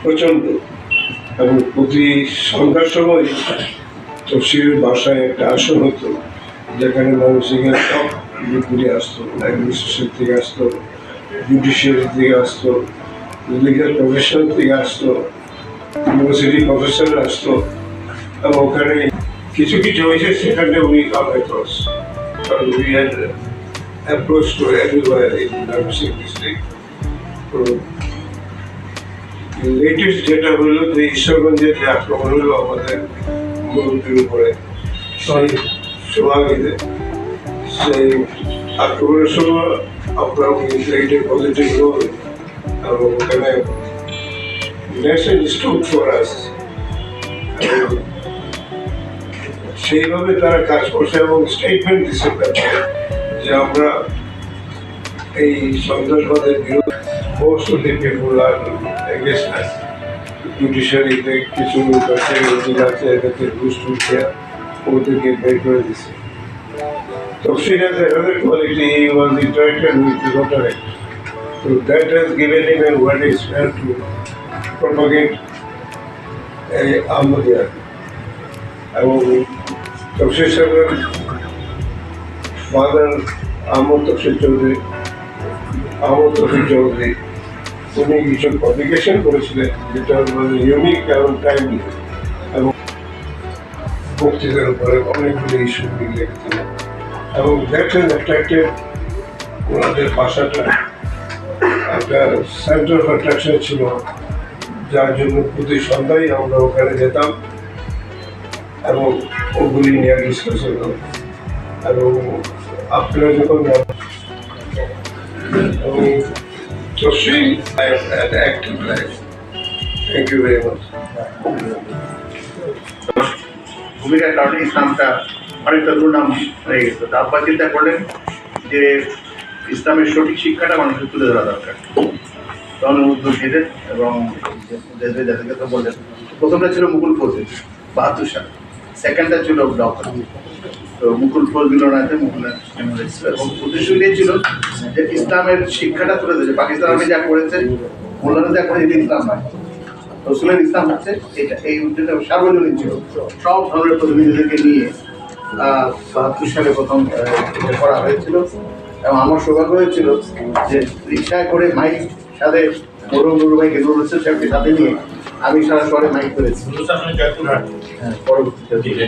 প্রচণ্ড। এবং প্রতি সন্ধ্যার সময় তফসিলের বাসায় একটা আসন হতো, যেখানে ময়মনসিংহের সব লোকগুলি আসতো, অ্যাডমিনিস্ট্রেশন থেকে আসতো, জুডিশিয়ারি থেকে আসতো, লিগাল প্রফেশন থেকে আসতো, ইউনিভার্সিটি প্রফেসর আসতো। এবং ওখানে কিছু কিছু হয়েছে সেখানে উই কামাইতস, কারণ we had approach to everywhere in Mymensingh district. তো লেটেস্ট যেটা হলো যে ঈশ্বরগঞ্জের যে আক্রমণ হলো আমাদের মুরব্বীর উপরে সোহাগীতে, সেই আক্রমণের সময় আমরা এইটার পজিটিভ রোল এবং ওখানে ন্যাশনাল স্টুড ফর আস, সেইভাবে তারা কাজ করছে এবং স্টেটমেন্ট দিচ্ছে যে আমরা এই সন্ত্রাসবাদের বিরুদ্ধে most of the people are against us. জুডিশিয়ারিতে কিছু লোক আছে, ওদের আছে, এদেরকে ঘুষ টুস দেওয়া, ওদেরকে বের করে দিচ্ছে। Tafsir has another quality, he was interacted with the Rotary. So that has given him a wide sphere to propagate Ahmadiyya. এবং তফসির সাহেবের ফাদার আহমদ তফসির চৌধুরী, উনি কিছু পাবলিকেশন করেছিলেন যেটা ইউনিক এবং টাইমলি, এবং বক্তৃতার উপরে অনেকগুলো ইস্যু লিখেছিলেন এবং দ্যাট হ্যাজ অ্যাট্রাক্টেড ওনাদের ভাষাটা একটা সেন্টার অফ অ্যাট্রাকশন ছিল, যার জন্য প্রতি সন্ধ্যায় আমরা ওখানে যেতাম এবং ওগুলি নিয়ে ডিসকাশন হতো। এবং আপনারা যখন active life. Thank you very much. ভূমিকার কারণে ইসলামটা অনেকটা দুর্নাম হয়ে গেছে। আব্বা চিন্তা করলেন যে ইসলামের সঠিক শিক্ষাটা মানুষের তুলে ধরা দরকার, তখন উদ্যোগ নিলেন এবং যাদেরকে তো বললেন। প্রথমটা ছিল মুকুল ফৌজি ৭২ সালে, সেকেন্ডটা ছিল ডক্টর। তো মুকুল ফৌজ মিলনাতে মুকুল এবং উদ্দেশ্য এটাই ছিল যে ইসলামের শিক্ষাটা তুলে দিয়েছে। পাকিস্তান আমি যা করেছে, মোল্লারা যা করে, এটা ইসলাম নয়, রসুলের ইসলাম হচ্ছে এটা। এই উদ্দেশ্যটা সার্বজনীন ছিল, সব ধরনের প্রতিনিধিদেরকে নিয়ে ৭২ সালে প্রথম করা হয়েছিল। এবং আমার সৌভাগ্য হয়েছিল যে রিক্সায় করে মাইক সাথে বড় নুরু ভাইকে, নুরুল হোসেন সাহেবকে সাথে নিয়ে আমি সারা শহরে মাইক করেছি। পরবর্তীতে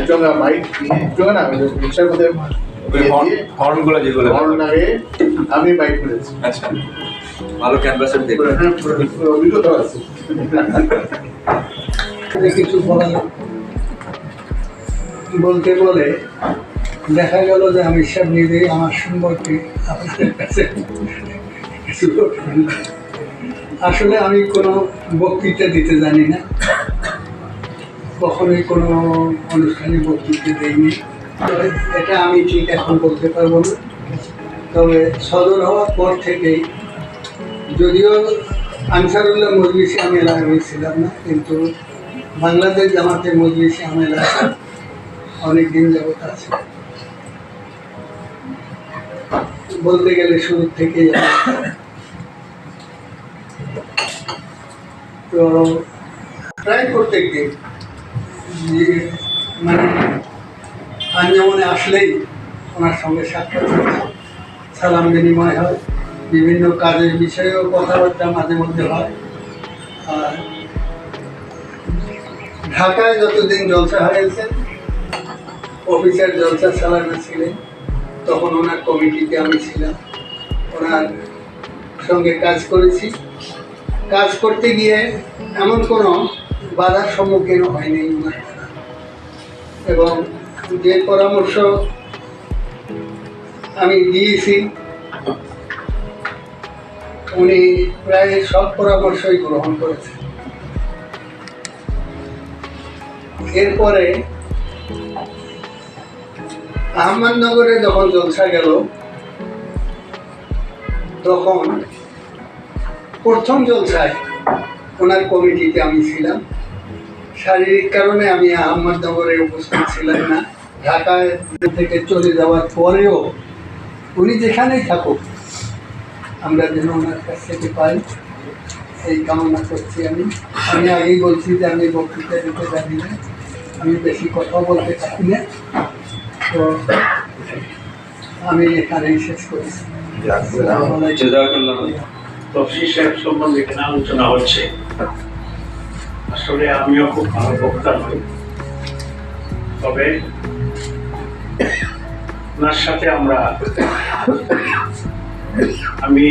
জঙ্গা মাইক জঙ্গা না, রিক্সার মধ্যে হর্নগুলো যেগুলো হর্ন লাগে আমি মাইক করেছি। আচ্ছা, ভালো ক্যানভাসের দেখবেন, অভিজ্ঞতা আছে। কিছু বলতে বলে দেখা গেল যে আমি সব নিজেই আমার সম্পর্কে আপনাদের কাছে আসলে আমি কোনো বক্তৃতা দিতে জানি না, কখনোই কোনো অনুষ্ঠানে বক্তৃতা দেইনি। তবে এটা আমি ঠিক এখন বলতে পারবো না। তবে সদর হওয়ার পর থেকেই, যদিও আনসারুল্লাহ মজলিসে আমি এলাকা হয়েছিলাম না, কিন্তু বাংলাদেশ জামাতে মজলিসে আমি এলাকা অনেক দিন যাবত আছে। বলতে গেলে শুরু থেকেই তো প্রায় প্রত্যেক দিন মানে আঞ্জামনে আসলেই ওনার সঙ্গে সাক্ষাৎ সালাম বিনিময় হয়, বিভিন্ন কাজের বিষয়েও কথাবার্তা মাঝে মধ্যে হয়। আর ঢাকায় যতদিন জলসা হয়েছে অফিসার জলসা সালানা ছিলেন, তখন ওনার কমিটিতে আমি ছিলাম, ওনার সঙ্গে কাজ করেছি। কাজ করতে গিয়ে এমন কোনো বাধার সম্মুখীন হয়নি ওনার, এবং যে পরামর্শ আমি দিয়েছি উনি প্রায় সব পরামর্শই গ্রহণ করেছেন। এরপরে আহমদনগরে যখন জলসা গেল, তখন প্রথম জলসায় ওনার কমিটিতে আমি ছিলাম। শারীরিক কারণে আমি আহমদনগরে উপস্থিত ছিলাম না। ঢাকায় থেকে চলে যাওয়ার পরেও উনি যেখানেই থাকুক আমরা যেন ওনার কাছ থেকে পাই, এই কামনা করছি। আমি আগেই বলছি যে আমি বক্তৃতা দিতে জানি না, আমি বেশি কথা বলতে চাই না, তো আমি এখানেই শেষ করেছি। তফসির সাহেব সম্বন্ধে এখানে আলোচনা হচ্ছে। আসলে আমিও খুব ভালো বক্তা নই, তবে ওনার সাথে আমি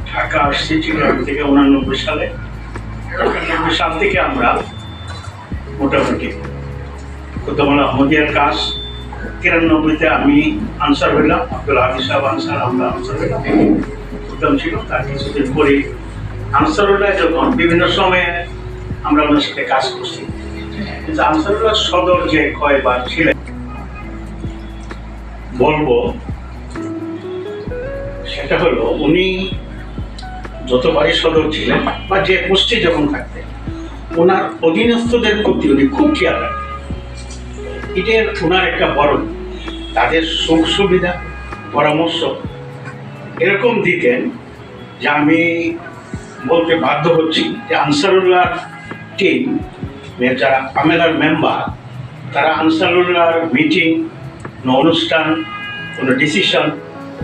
ঢাকা আসছি চিটাগাং থেকে 89 সালে। 99 সাল থেকে আমরা মোটামুটি কুতুবুল আহমদিয়ার কাজ, 93-তে আমি আনসার হইলাম, আব্দুল হাদি সাহেব আনসার, আমরা আনসার হইলাম, উদ্যম ছিল। তার কিছুদিন পরে আনসারুল্লাহ যখন বিভিন্ন সময়ে আমরা ওনার সাথে কাজ করছি, কিন্তু আনসারুল্লাহ সদর যে কয়বার ছিলেন বলবো সেটা হলো, উনি যতবারই সদর ছিলেন বা যে পোস্টে যখন থাকতেন, ওনার অধীনস্থদের প্রতি উনি খুব খেয়াল রাখতেন। এটার ওনার একটা বড়, তাদের সুখ সুবিধা পরামর্শ এরকম দিতেন যে আমি বলতে বাধ্য হচ্ছি যে আনসারুল্লাহর টিম, যারা আমেলার মেম্বার, তারা আনসারুল্লাহর মিটিং, কোনো অনুষ্ঠান, কোনো ডিসিশন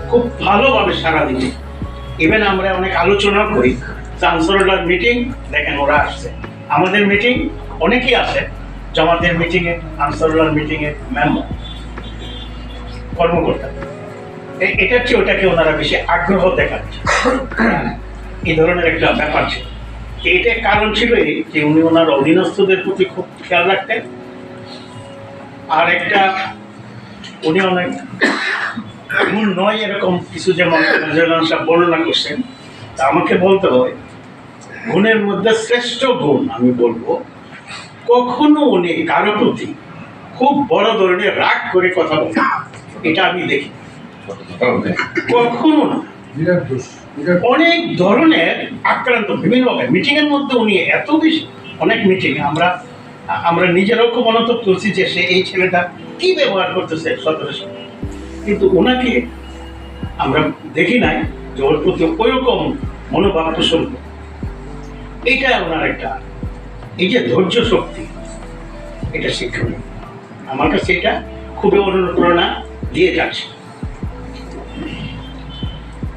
খুব ভালোভাবে সারা দিতে। ইভেন আমরা অনেক আলোচনা করি যে আনসারুল্লাহর মিটিং দেখেন ওরা আসছে, আমাদের মিটিং অনেকেই আসে, জামাতের মিটিংয়ে, আনসারুল্লাহর মিটিংয়ে মেম্বার, কর্মকর্তা, এটার চেয়ে ওটাকে ওনারা বেশি আগ্রহ দেখাচ্ছে, এই ধরনের একটা ব্যাপার ছিল। এটার কারণ ছিল এই যে উনি ওনার অধীনস্থদের প্রতি খুব খেয়াল রাখতেন। আর একটা, উনি অনেক এমন নয় এরকম কিছু, যেমন সাহেব বর্ণনা করছেন, তা আমাকে বলতে হয় গুণের মধ্যে শ্রেষ্ঠ গুণ আমি বলবো, কখনো উনি কারো প্রতি খুব বড় ধরনের রাগ করে কথা বলেন, এটা আমি দেখি কখনো না। অনেক ধরনের আক্রান্ত বিভিন্নভাবে মিটিংয়ের মধ্যে উনি এত বেশি, অনেক মিটিংয়ে আমরা নিজেরাও খুব অনুভব করছি যে সে এই ছেলেটা কি ব্যবহার করতেছে সদরের সাথে, কিন্তু ওনাকে আমরা দেখি নাই যে ওর প্রতি ওইরকম মনোভাব পোষণ। এইটা ওনার একটা, এই যে ধৈর্য শক্তি, এটা শিক্ষণীয়, আমার কাছে এটা খুবই অনুপ্রেরণা দিয়ে যাচ্ছে।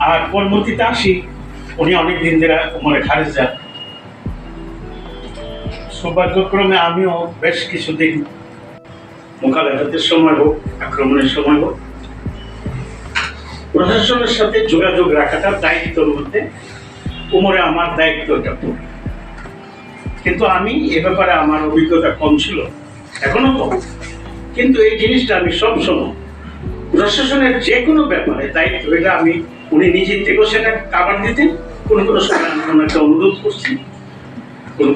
আর পরবর্তীতে আসি, উনি অনেকদিন ধরে উমরে খারেজ যান। সৌভাগ্যক্রমে আমিও বেশ কিছুদিন মোকাবেলাতের সময় হোক, আক্রমণের সময় হোক, প্রশাসনের সাথে যোগাযোগ রাখাটা দায়িত্বের মধ্যে উমরে আমার দায়িত্বটা পড়ে। কিন্তু আমি এ ব্যাপারে আমার অভিজ্ঞতা কম ছিল, এখনো কম, কিন্তু এই জিনিসটা আমি সবসময় প্রশাসনের যে কোনো ব্যাপারে দায়িত্ব, এটা আমি, উনি নিজের থেকেও সেটা কাভার দিতেন। কোনো কোনো সময় আমি ওনাকে অনুরোধ করছি,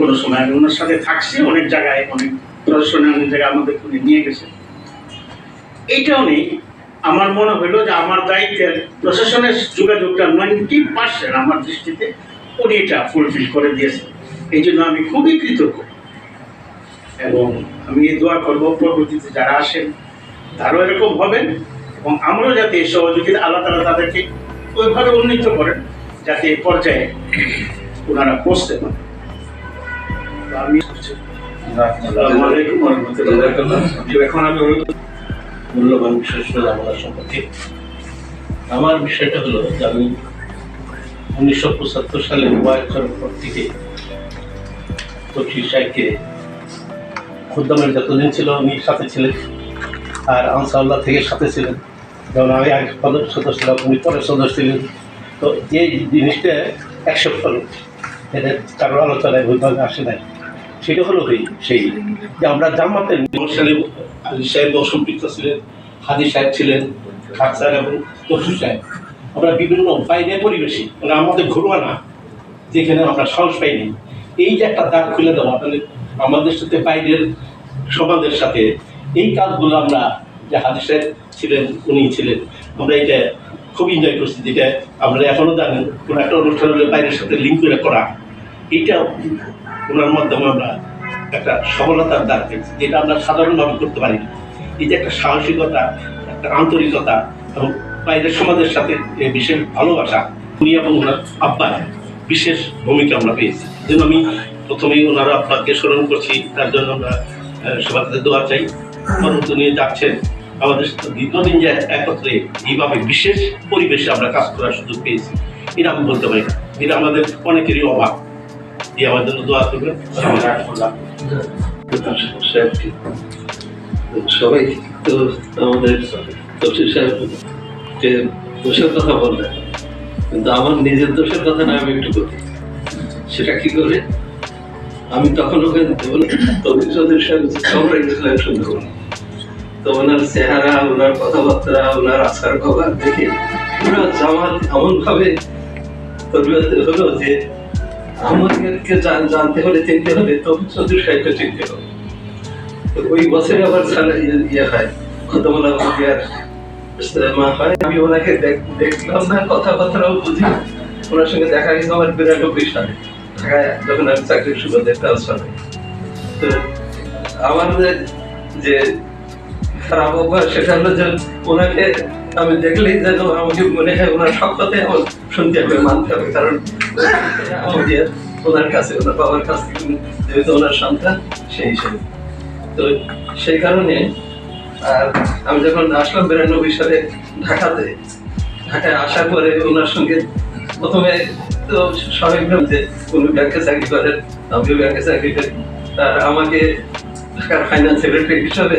কোনো সময় আমি ওনার সাথে থাকছি, অনেক জায়গায়, অনেক প্রশাসনের অনেক জায়গায় আমাদের উনি নিয়ে গেছেন। এইটাও নেই, আমার মনে হলো যে আমার দায়িত্বের প্রশাসনের যোগাযোগটা 90% আমার দৃষ্টিতে উনি এটা ফুলফিল করে দিয়েছেন। এই জন্য আমি খুবই কৃতজ্ঞ, এবং আমি দোয়া করবো পরবর্তীতে যারা আসেন তারাও এরকম হবেন, এবং আমরাও যাতে এই সহযোগিতা আল্লাহ তাআলা তাদেরকে ওইভাবে উন্নীত করেন যাতে এই পর্যায়ে ওনারা পৌঁছতে পারেন। আমি এখন আমি মূল্যবান বিষয় আমার সম্পর্কে, আমার বিষয়টা হলো যে আমি 1975 সালে বয়স করার পর থেকে তফসির সাহেবকে খুদ্দামের যতদিন ছিল উনি সাথে ছিলেন, আর আনসারুল্লাহ থেকে সাথে ছিলেন, যেমন আমি আগে সদস্য ছিলাম, উনি পরের সদস্য ছিলেন। তো এই জিনিসটা অ্যাকসেপ্ট করলো, এটা কারোর আলোচনায় ভুলভাবে আসে নাই। সেটা হলো সেই যে আমরা জামাতের আলী সাহেব সম্পৃক্ত ছিলেন, হাদি সাহেব ছিলেন, খান সাহেব এবং তফসির সাহেব। আমরা বিভিন্ন বাইরে পরিবেশে, মানে আমাদের ঘরোয়া না, যেখানে আমরা সাহস পাইনি, এই যে একটা দ্বার খুলে দেওয়া, মানে আমাদের সাথে বাইরের সমাজের সাথে এই কাজগুলো আমরা, যে হাদি সাহেব ছিলেন, উনি ছিলেন, আমরা এটা খুব এনজয় করছি। যেটা আমরা এখনো জানেন, কোনো একটা অনুষ্ঠান হলে বাইরের সাথে লিঙ্ক করে করা, এইটা ওনার মাধ্যমে আমরা একটা সফলতার দ্বার পেয়েছি, যেটা আমরা সাধারণভাবে করতে পারি না। এই যে একটা সাহসিকতা, একটা আন্তরিকতা এবং বাইরের সমাজের সাথে বিশেষ ভালোবাসা, উনি এবং ওনার আব্বার বিশেষ ভূমিকা আমরা পেয়েছি। যেন আমি প্রথমেই ওনার আব্বাকে স্মরণ করছি, তার জন্য আমরা সবার কাছে দোয়া চাই। পরবর্তী নিয়ে যাচ্ছেন আমাদের সাথে দীর্ঘদিন যে একত্রে এইভাবে বিশেষ পরিবেশে আমরা কাজ করার সুযোগ পেয়েছি, এটা আমি বলতে পারি না। এটা আমাদের অনেকেরই অভাব। এই আমার জন্য দোয়া করবেন। সবাই তো আমাদের তফসির সাহেবকে দোষের কথা বললেন, কিন্তু আমার নিজের দোষের কথা না আমি একটু বলি। সেটা কি করে, আমি তখন ওকে তফসির চৌধুরী সাহেব সবাই সিলেকশন করুন, তো ওনার চেহারা, ওনার কথাবার্তা, ওনার আচার ব্যবহার দেখে পুরো জামাত এমনভাবে হলো যে আমাদেরকে জানতে হলে, চিনতে হলে তফসির চৌধুরী সাহেবকে চিনতে হবে। ওই বছরে আবার ইয়ে হয়, খতমুল্লাহ মুফতিয়ার ইস্তেমা হয়। আমি ওনাকে দেখলাম না, কথাবার্তাও বুঝি। ওনার সঙ্গে দেখা গেছে আমার 92 সালে ঢাকায়, যখন আমি চাকরির সুবাদে ট্রান্সফার হই। তো আমার যে খারাপ অভ্যাস সেটা হলো যে ওনাকে আমি দেখলেই যেন আমাকে মনে হয় ওনার সব কথাই আমার শুনতে হবে, মানতে হবে। কারণ আমাদের ওনার কাছে, ওনার বাবার কাছ থেকে যেহেতু ওনার সন্তান, সেই হিসেবে। তো সেই কারণে আর আমি যখন আসলাম 92 সালে ঢাকায় আসার পরে ওনার সঙ্গে প্রথমে তো স্বাভাবিকভাবে যে উনি ব্যাংকে চাকরি করেন, আমিও ব্যাংকে চাকরি করি। আর আমাকে ঢাকার ফাইন্যান্স সেক্রেটারি হিসাবে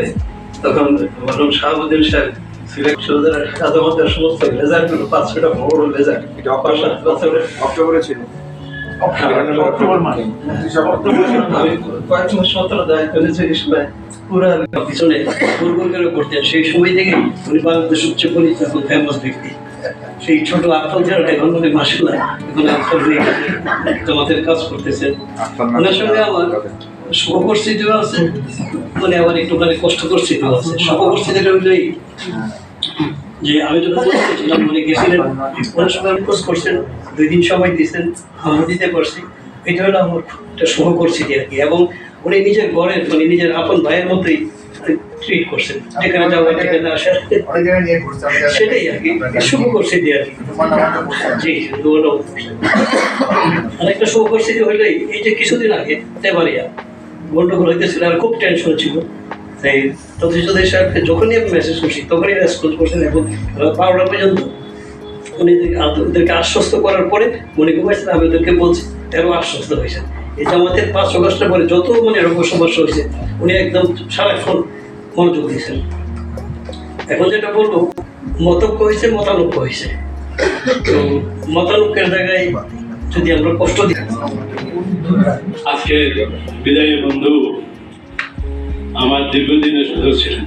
তখন মরহুম শাহাবুদ্দিন সাহেব ঢাকা জমাতের সমস্ত রেজাল্টগুলো 5-6টা বড় রেজাল্ট, এটা অক্টোবরে ছিল। আমি কয়েক মাস মাত্র দায়িত্ব নিয়েছি, এই সময় পুরো পিছনে গোল করে করতেন। সেই সময় থেকে উনি বাংলাদেশ সবচেয়ে পরিচিত ফেমাস ব্যক্তি। সেই ছোট আফল যারা এখন উনি মাসাল্লাহ এখন আফল হয়ে তোমাদের কাজ করতেছেন। ওনার সঙ্গে আমার শুভপরিস্থিতিও আছে, মানে আবার একটুখানি কষ্ট পরিস্থিতিও আছে। শুভপরিস্থিতিটা হইলেই যে আমি যখন ছিলাম, উনি গেছিলেন, ওনার সঙ্গে খোঁজ করছেন, 2 দিন সময় দিয়েছেন, আমরা দিতে পারছি। এটা হলো আমার একটা শুভ পরিস্থিতি আর কি। এবং উনি নিজের ঘরের, মানে নিজের আপন ভাইয়ের মতোই ট্রিট করছেন, যেখানে যাওয়া যেখানে আসা, সেটাই আর কি শুভ পরিস্থিতি আর কি। জি, আরেকটা শুভ পরিস্থিতি হইলেই এই যে কিছুদিন আগে তেবারিয়া গন্ডগোল হইতেছিল, আর খুব টেনশন ছিল। তাই তফসির চৌধুরী সাহেবকে যখনই আমি মেসেজ করছি তখনই রেসপন্স করছেন, এবং 12টা পর্যন্ত উনি ওদেরকে আশ্বস্ত করার পরে উনি ঘুমাইছেন, আমি ওদেরকে বলছি, এরও আশ্বস্ত হয়েছেন। এই জামাতের 5 অগস্টের পরে যত মানে এরকম সমস্যা হয়েছে, উনি একদম সারাক্ষণ মনোযোগ দিয়েছেন। এখন যেটা বলবো, মতৈক্য হয়েছে, মতানৈক্য হয়েছে। তো মতানৈক্যের জায়গায় যদি আমরা কষ্ট দিই, আজকে বিদায়ী বন্ধু আমার দীর্ঘদিনের সুযোগ ছিলেন,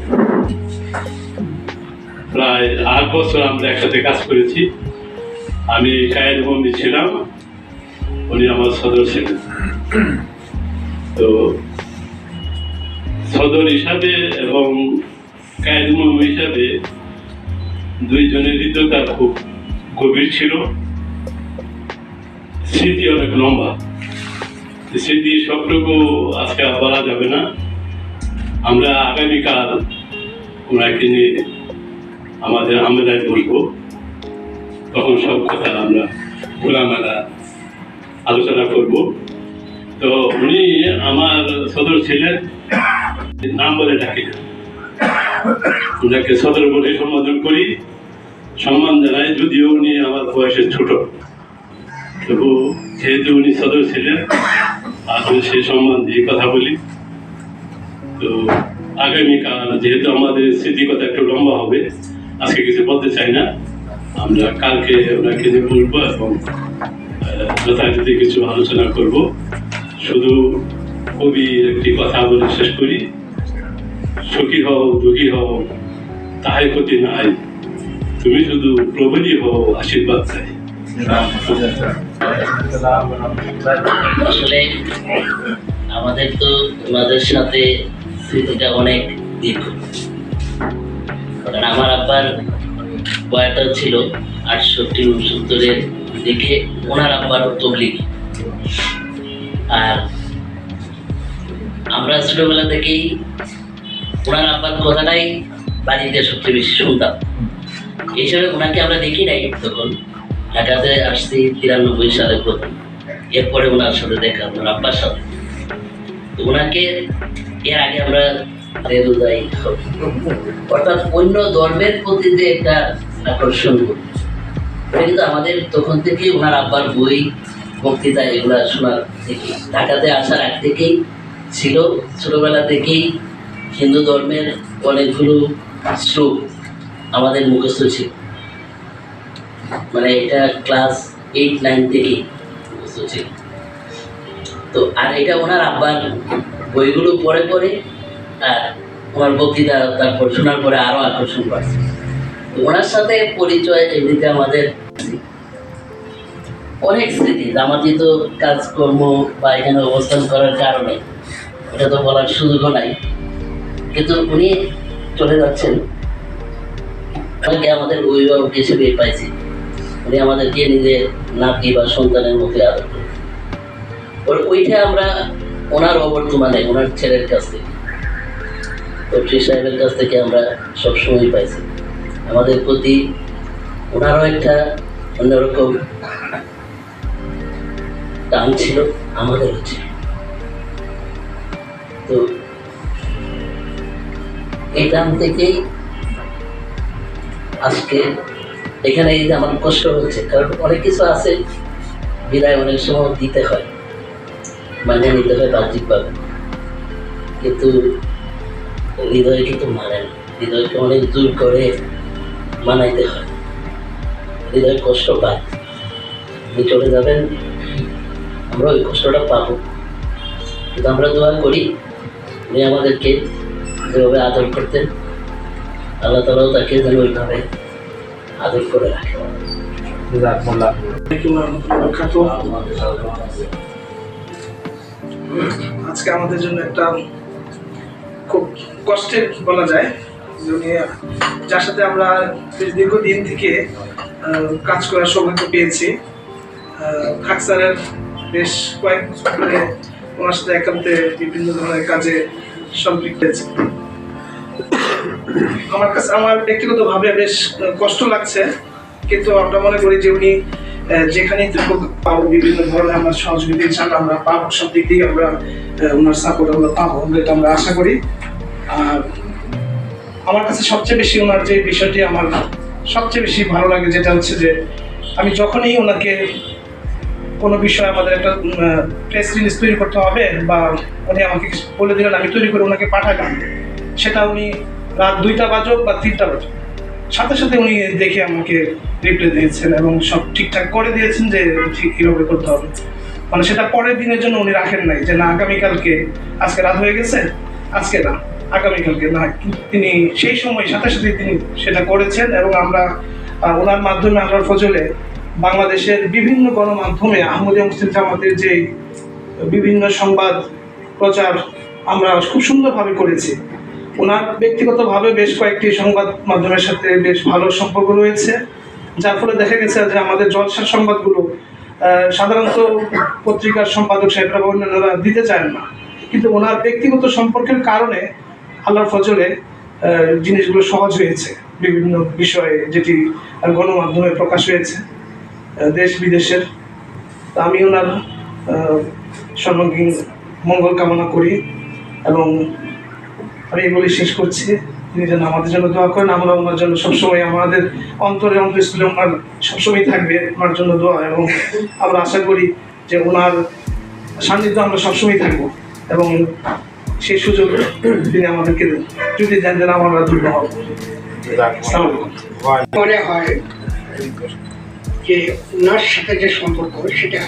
প্রায় 8 বছর আমরা একসাথে কাজ করেছি। আমি কায়েদ বন্দি ছিলাম, উনি আমার সদর ছিলেন। তো সদর হিসাবে এবং কায়েদ হিসাবে দুইজনের হৃদয়তা খুব গভীর ছিল। স্মৃতি অনেক লম্বা, স্মৃতি সবটুকু আজকে বলা যাবে না। আমরা আগামীকাল ওনাকে নিয়ে আমাদের আমেদায় বলবো, তখন সব কথা আমরা খোলামেলা আলোচনা করব। তো উনি আমার সদর ছিলেন, নাম বলে ডাকি না, ওনাকে সদর বলে সম্বোধন করি, সম্মান জানাই, যদিও উনি আমার বয়সের ছোট। তবু যেহেতু উনি সদর ছিলেন, আসলে সেই সম্মান দিয়ে কথা বলি। তো আগামীকাল যেহেতু আমাদের স্মৃতিকথা একটু লম্বা হবে, আজকে কিছু বলতে চাই না, আমরা কালকে ওনাকে নিয়ে বলবো এবং যথাযথ কিছু আলোচনা করব। শুধু কবির একটি কথা বলে শেষ করি, সুখী হও দুঃখী হও তাহাই ক্ষতি নাই, তুমি শুধু প্রবলই হও আশীর্বাদ চাই। আসলে আমাদের তো তোমাদের সাথে স্মৃতিটা অনেক দীর্ঘ, কারণ আমার আব্বার বয়সটা ছিল 68-69-এর দিকে, ওনার আব্বার তবলিগী। আর আমরা ছোটবেলা থেকেই ওনার আব্বার কথাটাই বাড়িতে সবচেয়ে বেশি শুনতাম। এই হিসাবে ওনাকে আমরা দেখি নাই তখন, ঢাকাতে আসছি 93 সালে প্রথম, এরপরে ওনার সাথে দেখা ওনার আব্বার সাথে। তো ওনাকে এর আগে আমরা যাই, অর্থাৎ অন্য ধর্মের প্রতি যে একটা আকর্ষণ করি, কিন্তু আমাদের তখন থেকে ওনার আব্বার বই বক্তৃতা এগুলা শোনার থেকে, ঢাকাতে আসার আগ থেকেই ছিল। ছোটবেলা থেকেই হিন্দু ধর্মের অনেকগুলো শ্লোক আমাদের মুখস্থ ছিল, মানে এটা ক্লাস 8-9 থেকেই মুখস্থ ছিল। তো আর এটা ওনার আব্বার বইগুলো পড়ে পড়ে আর ওনার বক্তৃতা তারপর শোনার পরে আরও আকর্ষণ বাড়ছে। তো ওনার সাথে পরিচয় এমনিতে আমাদের অনেক স্মৃতি, জামাতিত কাজকর্ম বা এখানে অবস্থান করার কারণে এটা তো বলার সুযোগও নাই, কিন্তু উনি চলে যাচ্ছেন, ওনাকে আমাদের অভিভাবক হিসেবে পাইছি। উনি আমাদেরকে নিজের নাতি বা সন্তানের মতো আদর করেন। ওইটা আমরা ওনার অবর্তমানে ওনার ছেলের কাছ থেকে, তফসি সাহেবের কাছ থেকে আমরা সবসময় পাইছি। আমাদের প্রতি ওনারও একটা অন্যরকম টান ছিল, আমাদেরও ছিল। তো এই টান থেকেই আজকে এখানে এই যে আমার কষ্ট হচ্ছে, কারণ অনেক কিছু আছে বিদায় অনেক সময় দিতে হয়, মানে নিতে হয় বাহ্যিকভাবে, কিন্তু হৃদয় কিন্তু মানে না, হৃদয়কে অনেক দূর করে মানাইতে হয়, হৃদয় কষ্ট পায়। আপনি চলে যাবেন, আমরা ওই কষ্টটা পাবো, কিন্তু আমরা দোয়া করি উনি আমাদেরকে যেভাবে আদর করতেন, আল্লাহ তাআলাও তাকে যেন ওইভাবে আদর করে রাখে। আজকে আমাদের জন্য একটা খুব কষ্টের বলা যায়, যার সাথে আমরা দীর্ঘদিন থেকে কাজ করার সৌভাগ্য পেয়েছি। খাক স্যারের বেশ কয়েক বছর ধরে ওনার সাথে একান্তে বিভিন্ন ধরনের কাজে সম্পৃক্ত হয়েছে। আমার কাছে আমার ব্যক্তিগতভাবে বেশ কষ্ট লাগছে, কিন্তু আমরা মনে করি যে উনি যেখানেই পাবো বিভিন্ন ধরনের আমরা সহযোগিতা ইনশাআল্লাহ আমরা পাবো, সব দিক থেকে আমরা ওনার সাপোর্ট আমরা পাবো, এটা আমরা আশা করি। আর আমার কাছে সবচেয়ে বেশি ওনার যে বিষয়টি আমার সবচেয়ে বেশি ভালো লাগে, যেটা হচ্ছে যে আমি যখনই ওনাকে কোনো বিষয় আমাদের একটা প্রেস রিলিজ তৈরি করতে হবে বা উনি আমাকে বলে দিলেন, আমি তৈরি করে ওনাকে পাঠালাম, সেটা উনি রাত 2টা বাজুক বা 3টা বাজুক, সাথে সাথে উনি দেখে আমাকে রিপ্লাই দিয়েছেন এবং সব ঠিকঠাক করে দিয়েছেন যে ঠিক কীভাবে করতে হবে। মানে সেটা পরের দিনের জন্য উনি রাখেন নাই যে না আগামীকালকে, আজকে রাত হয়ে গেছে আজকে না আগামীকালকে না, কিন্তু তিনি সেই সময় সাথে সাথে তিনি সেটা করেছেন। এবং আমরা ওনার মাধ্যমে আল্লাহর ফজলে বাংলাদেশের বিভিন্ন গণমাধ্যমে আহমদিয়া মুসলিম জামাতের যে বিভিন্ন সংবাদ প্রচার আমরা খুব সুন্দরভাবে করেছি। ওনার ব্যক্তিগতভাবে বেশ কয়েকটি সংবাদ মাধ্যমের সাথে বেশ ভালো সম্পর্ক রয়েছে, যার ফলে দেখা গেছে যে আমাদের জলসার সংবাদগুলো সাধারণত পত্রিকার সম্পাদক সাহেবরা বা অন্যান্যরা দিতে চান না, কিন্তু ওনার ব্যক্তিগত সম্পর্কের কারণে আল্লাহর ফজলে জিনিসগুলো সহজ হয়েছে। বিভিন্ন বিষয়ে যেটি গণমাধ্যমে প্রকাশ হয়েছে দেশ বিদেশের। আমি ওনার সর্বাঙ্গীন মঙ্গল কামনা করি এবং আমি এগুলি শেষ করছি। তিনি যেন আমাদের জন্য দোয়া করেন, আমরা ওনার জন্য সবসময় আমাদের অন্তরস্থলে ওনার সবসময় থাকবে ওনার জন্য দোয়া, এবং আমরা আশা করি যে ওনার সান্নিধ্য আমরা সবসময় থাকবো এবং সেই সুযোগ তিনি আমাদেরকে যদি দেন দেন আমরা ধন্য হব। মনে হয় যে ওনার সাথে যে সম্পর্ক সেটা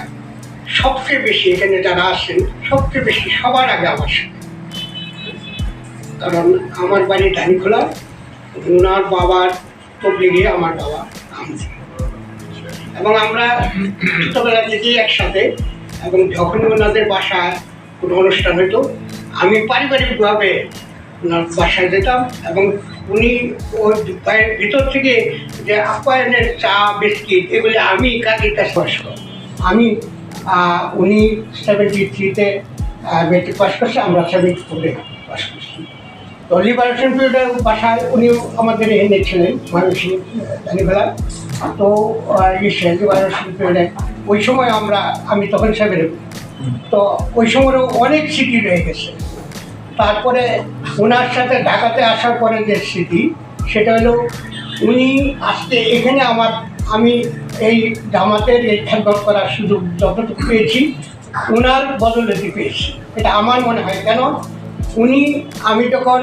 সবচেয়ে বেশি এখানে যারা আছেন সবচেয়ে বেশি সবার আগে আমার সাথে, কারণ আমার বাড়ি ধানিখোলা, ওনার বাবার তবলিগে আমার বাবা আহমদি, এবং আমরা ছোটবেলা থেকেই একসাথে, এবং যখনই ওনাদের বাসায় কোনো অনুষ্ঠান হতো আমি পারিবারিকভাবে ওনার বাসায় যেতাম, এবং উনি ওই ভিতর থেকে যে আপ্যায়নের চা বিস্কিট এগুলি আমি কাজের কাছে পাস করি। আমি উনি 73-তে মেট্রিক পাস করছে, আমরা 74-এ পাস করছি। তো লিবারেশন পিরিয়ডের বাসায় উনিও আমাদের এনেছিলেন মানুষের ধানিবেলা। তো লিবারেশন পিরিয়ডে ওই সময় আমি তখন 7-এ, তো ওই সময়ও অনেক স্মৃতি রয়ে গেছে। তারপরে ওনার সাথে ঢাকাতে আসার পরে যে স্মৃতি সেটা হলো উনি আজকে এখানে আমি এই জামাতের এই খেদমত করার সুযোগ যতটুকু পেয়েছি ওনার বদলতে পেয়েছি, এটা আমার মনে হয়। কেন আমি যখন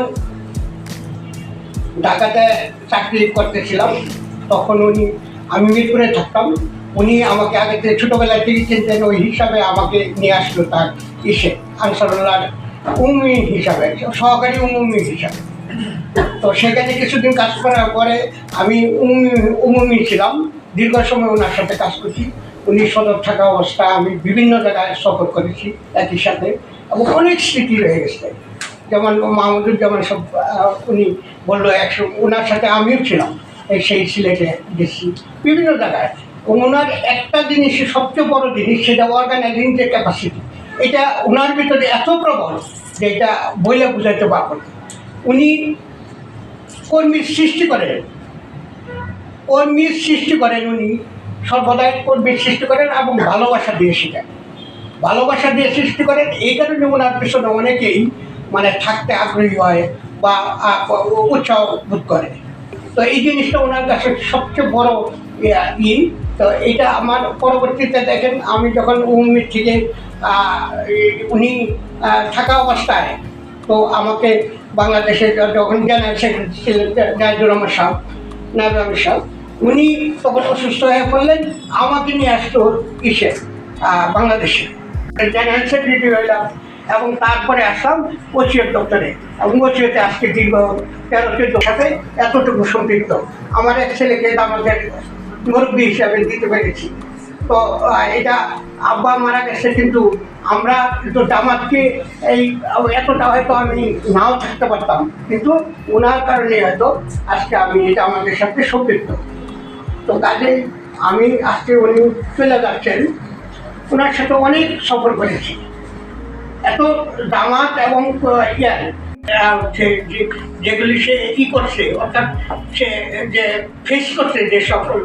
ঢাকাতে চাকরি করতেছিলাম তখন আমি মিরপুরে থাকতাম, উনি আমাকে আগে থেকে ছোটোবেলায় থেকে চিনতেন, ওই হিসাবে আমাকে নিয়ে আসলো তার আনসারুল্লাহর উম্মি হিসাবে, সহকারী উম্মি হিসাবে। তো সেখানে কিছুদিন কাজ করার পরে আমি উম্মি ছিলাম, দীর্ঘ সময় ওনার সাথে কাজ করছি। উনি সদর থাকা অবস্থায় আমি বিভিন্ন জায়গায় সফর করেছি একই সাথে, এবং অনেক স্মৃতি রয়ে গেছে। যেমন মাহমুদুজ্জামান সব উনি বললো ওনার সাথে আমিও ছিলাম, সেই সিলেটে গেছি বিভিন্ন জায়গায়। ওনার একটা জিনিস সবচেয়ে বড় জিনিস, সেটা অর্গানাইজিং যে ক্যাপাসিটি, এটা ওনার ভিতরে এত প্রবল যে এটা বইলে বুঝাইতে পারবো না। উনি কর্মীর সৃষ্টি করেন, উনি সর্বদাই কর্মীর সৃষ্টি করেন এবং ভালোবাসা দিয়ে সৃষ্টি করেন। এই কারণে ওনার পেছনে অনেকেই থাকতে আগ্রহী হয় বা উৎসাহ বোধ করে। তো এই জিনিসটা ওনার কাছে সবচেয়ে বড় তো এটা আমার পরবর্তীতে দেখেন, আমি যখন উম্মির থেকে উনি থাকা অবস্থায় তো আমাকে বাংলাদেশে যখন জেনারেল সেক্রেটারি ছিলেন নাইজুর রহমান সাহেব, উনি তখন অসুস্থ হয়ে পড়লেন, আমাকে নিয়ে আসতো বাংলাদেশে জেনারেল সেক্রেটারি হইলাম, এবং তারপরে আসলাম ওসিয়ত দপ্তরে, এবং ওসিয়তে আজকে দীর্ঘ 13-14 সাথে এতটুকু সম্পৃক্ত। আমার এক ছেলেকে আমাদের মুরব্বী হিসাবে দিতে পেরেছি। তো এটা আব্বা মারা গেছে, কিন্তু আমরা কিন্তু জামাতকে এতটা হয়তো আমি নাও থাকতে পারতাম, কিন্তু ওনার কারণে হয়তো আজকে আমি এটা আমাদের সাথে সম্পৃক্ত। তো কাজে আমি আজকে উনি চলে যাচ্ছেন, ওনার সাথে অনেক সফর করেছি। এত জামাত এবং যেগুলি সে করছে, অর্থাৎ সে যে ফেস করছে যে সকল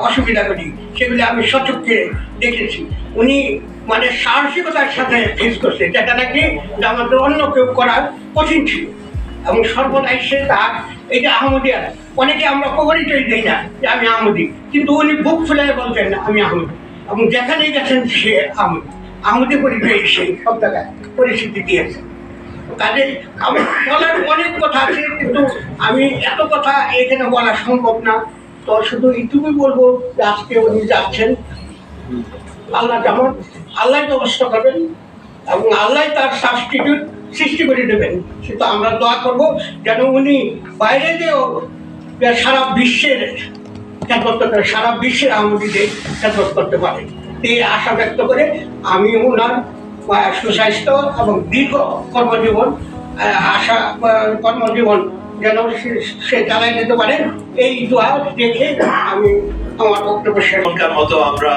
অসুবিধাগুলি, সেগুলি আমি সচক্ষে দেখেছি। উনি সাহসিকতার সাথে ফেস করছে, যেটা নাকি আমাদের অন্য কেউ করার কঠিন ছিল। এবং সর্বদাই সে তার এই যে আহমদিয়া, অনেকে আমরা পরিচয় দিই না যে আমি আহমদি, কিন্তু উনি বুক ফুলে বলতেন আমি আহমদি, এবং যেখানেই গেছেন সে আহমদি পরিচয় সেই সব জায়গায় পরিস্থিতি দিয়েছে। কাজে আমার বলার অনেক কথা আছে, কিন্তু আমি এত কথা এখানে বলা সম্ভব না। তো শুধু এইটুকুই বলবো যে আজকে উনি যাচ্ছেন, আল্লাহ ব্যবস্থা করবেন এবং আল্লাহ তার সাবস্টিটিউট সৃষ্টি করে দেবেন। কিন্তু আমরা দোয়া করবো যেন উনি বাইরে যেও সারা বিশ্বের খেদমত করতে, সারা বিশ্বের আহমদিদের খেদমত করতে পারে, এই আশা ব্যক্ত করে আমি ওনার সুস্বাস্থ্য এবং দীর্ঘ কর্মজীবন যেন সে চালাই যেতে পারে, এই দোয়া দেখে আমি আমার বক্তব্য শেষ মতো আমরা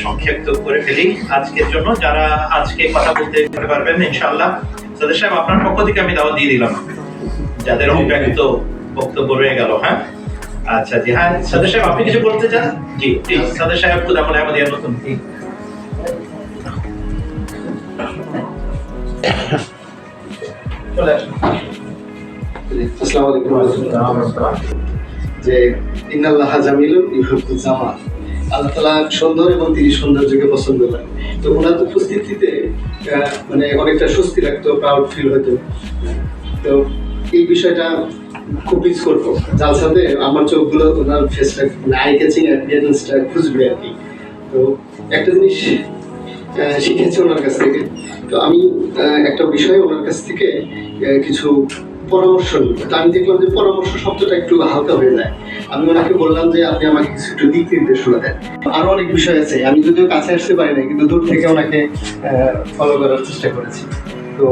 সংক্ষিপ্ত করে ফেলি আজকের জন্য। যারা আজকে কথা বলতে পারবেন ইনশাআল্লাহ, সাদেক সাহেব আপনার পক্ষ থেকে আমি দাওয়াত দিয়ে দিলাম, যাদের অব্যক্ত বক্তব্য রয়ে গেল। হ্যাঁ, আচ্ছা জি, হ্যাঁ সাদেক সাহেব আপনি কিছু বলতে চান? জি প্লিজ, সাদেক সাহেব খুদামুল আহমদিয়ার নতুন চলে আসুন। আসসালামু আলাইকুম। যে ইন্নাল্লাহা জামিলুন ইউহিব্বুল জামাল, আল্লাহ তালা সুন্দর এবং তিনি সৌন্দর্যকে পছন্দ করেন। তো ওনার উপস্থিতিতে মানে অনেকটা স্বস্তি লাগতো, প্রাউড ফিল হতো। তো এই বিষয়টা খুব মিস করবো জালসাতে। আমার চোখগুলো ওনার ফেসটা আই ক্যাচিং অ্যাপিয়ারেন্সটা খুঁজবে আর কি। তো একটা জিনিস শিখেছি ওনার কাছ থেকে। তো আমি একটা বিষয় ওনার কাছ থেকে কিছু পরামর্শ নিই। তো আমি দেখলাম যে পরামর্শ শব্দটা একটু হালকা হয়ে যায়। আমি ওনাকে বললাম যে আপনি আমাকে কিছু একটু দিক নির্দেশনা দেন। আরও অনেক বিষয় আছে, আমি যদিও কাছে আসতে পারি না, কিন্তু দূর থেকে ওনাকে ফলো করার চেষ্টা করেছি। তো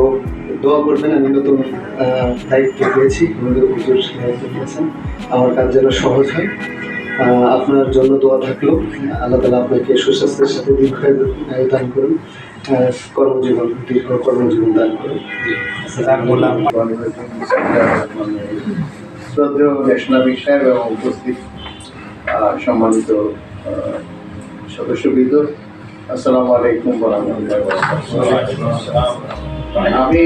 দোয়া করবেন, আমি নতুন দায়িত্ব পেয়েছি, আমাদের হুজুর দায়িত্ব দিয়েছেন, আমার কাজ যেন সহজ হয়। আপনার জন্য দোয়া থাকলো। আল্লাহ তালা আপনাকে সুস্বাস্থ্যের সাথে দীর্ঘায়ু দান করুন, দীর্ঘ কর্মজীবন দান করুন। শ্রদ্ধেয় ন্যাশনাল সাহেব এবং উপস্থিত সম্মানিত সদস্যবৃন্দ, আসসালামু আলাইকুম ওয়া রাহমাতুল্লাহি ওয়া বারাকাতুহু। আমি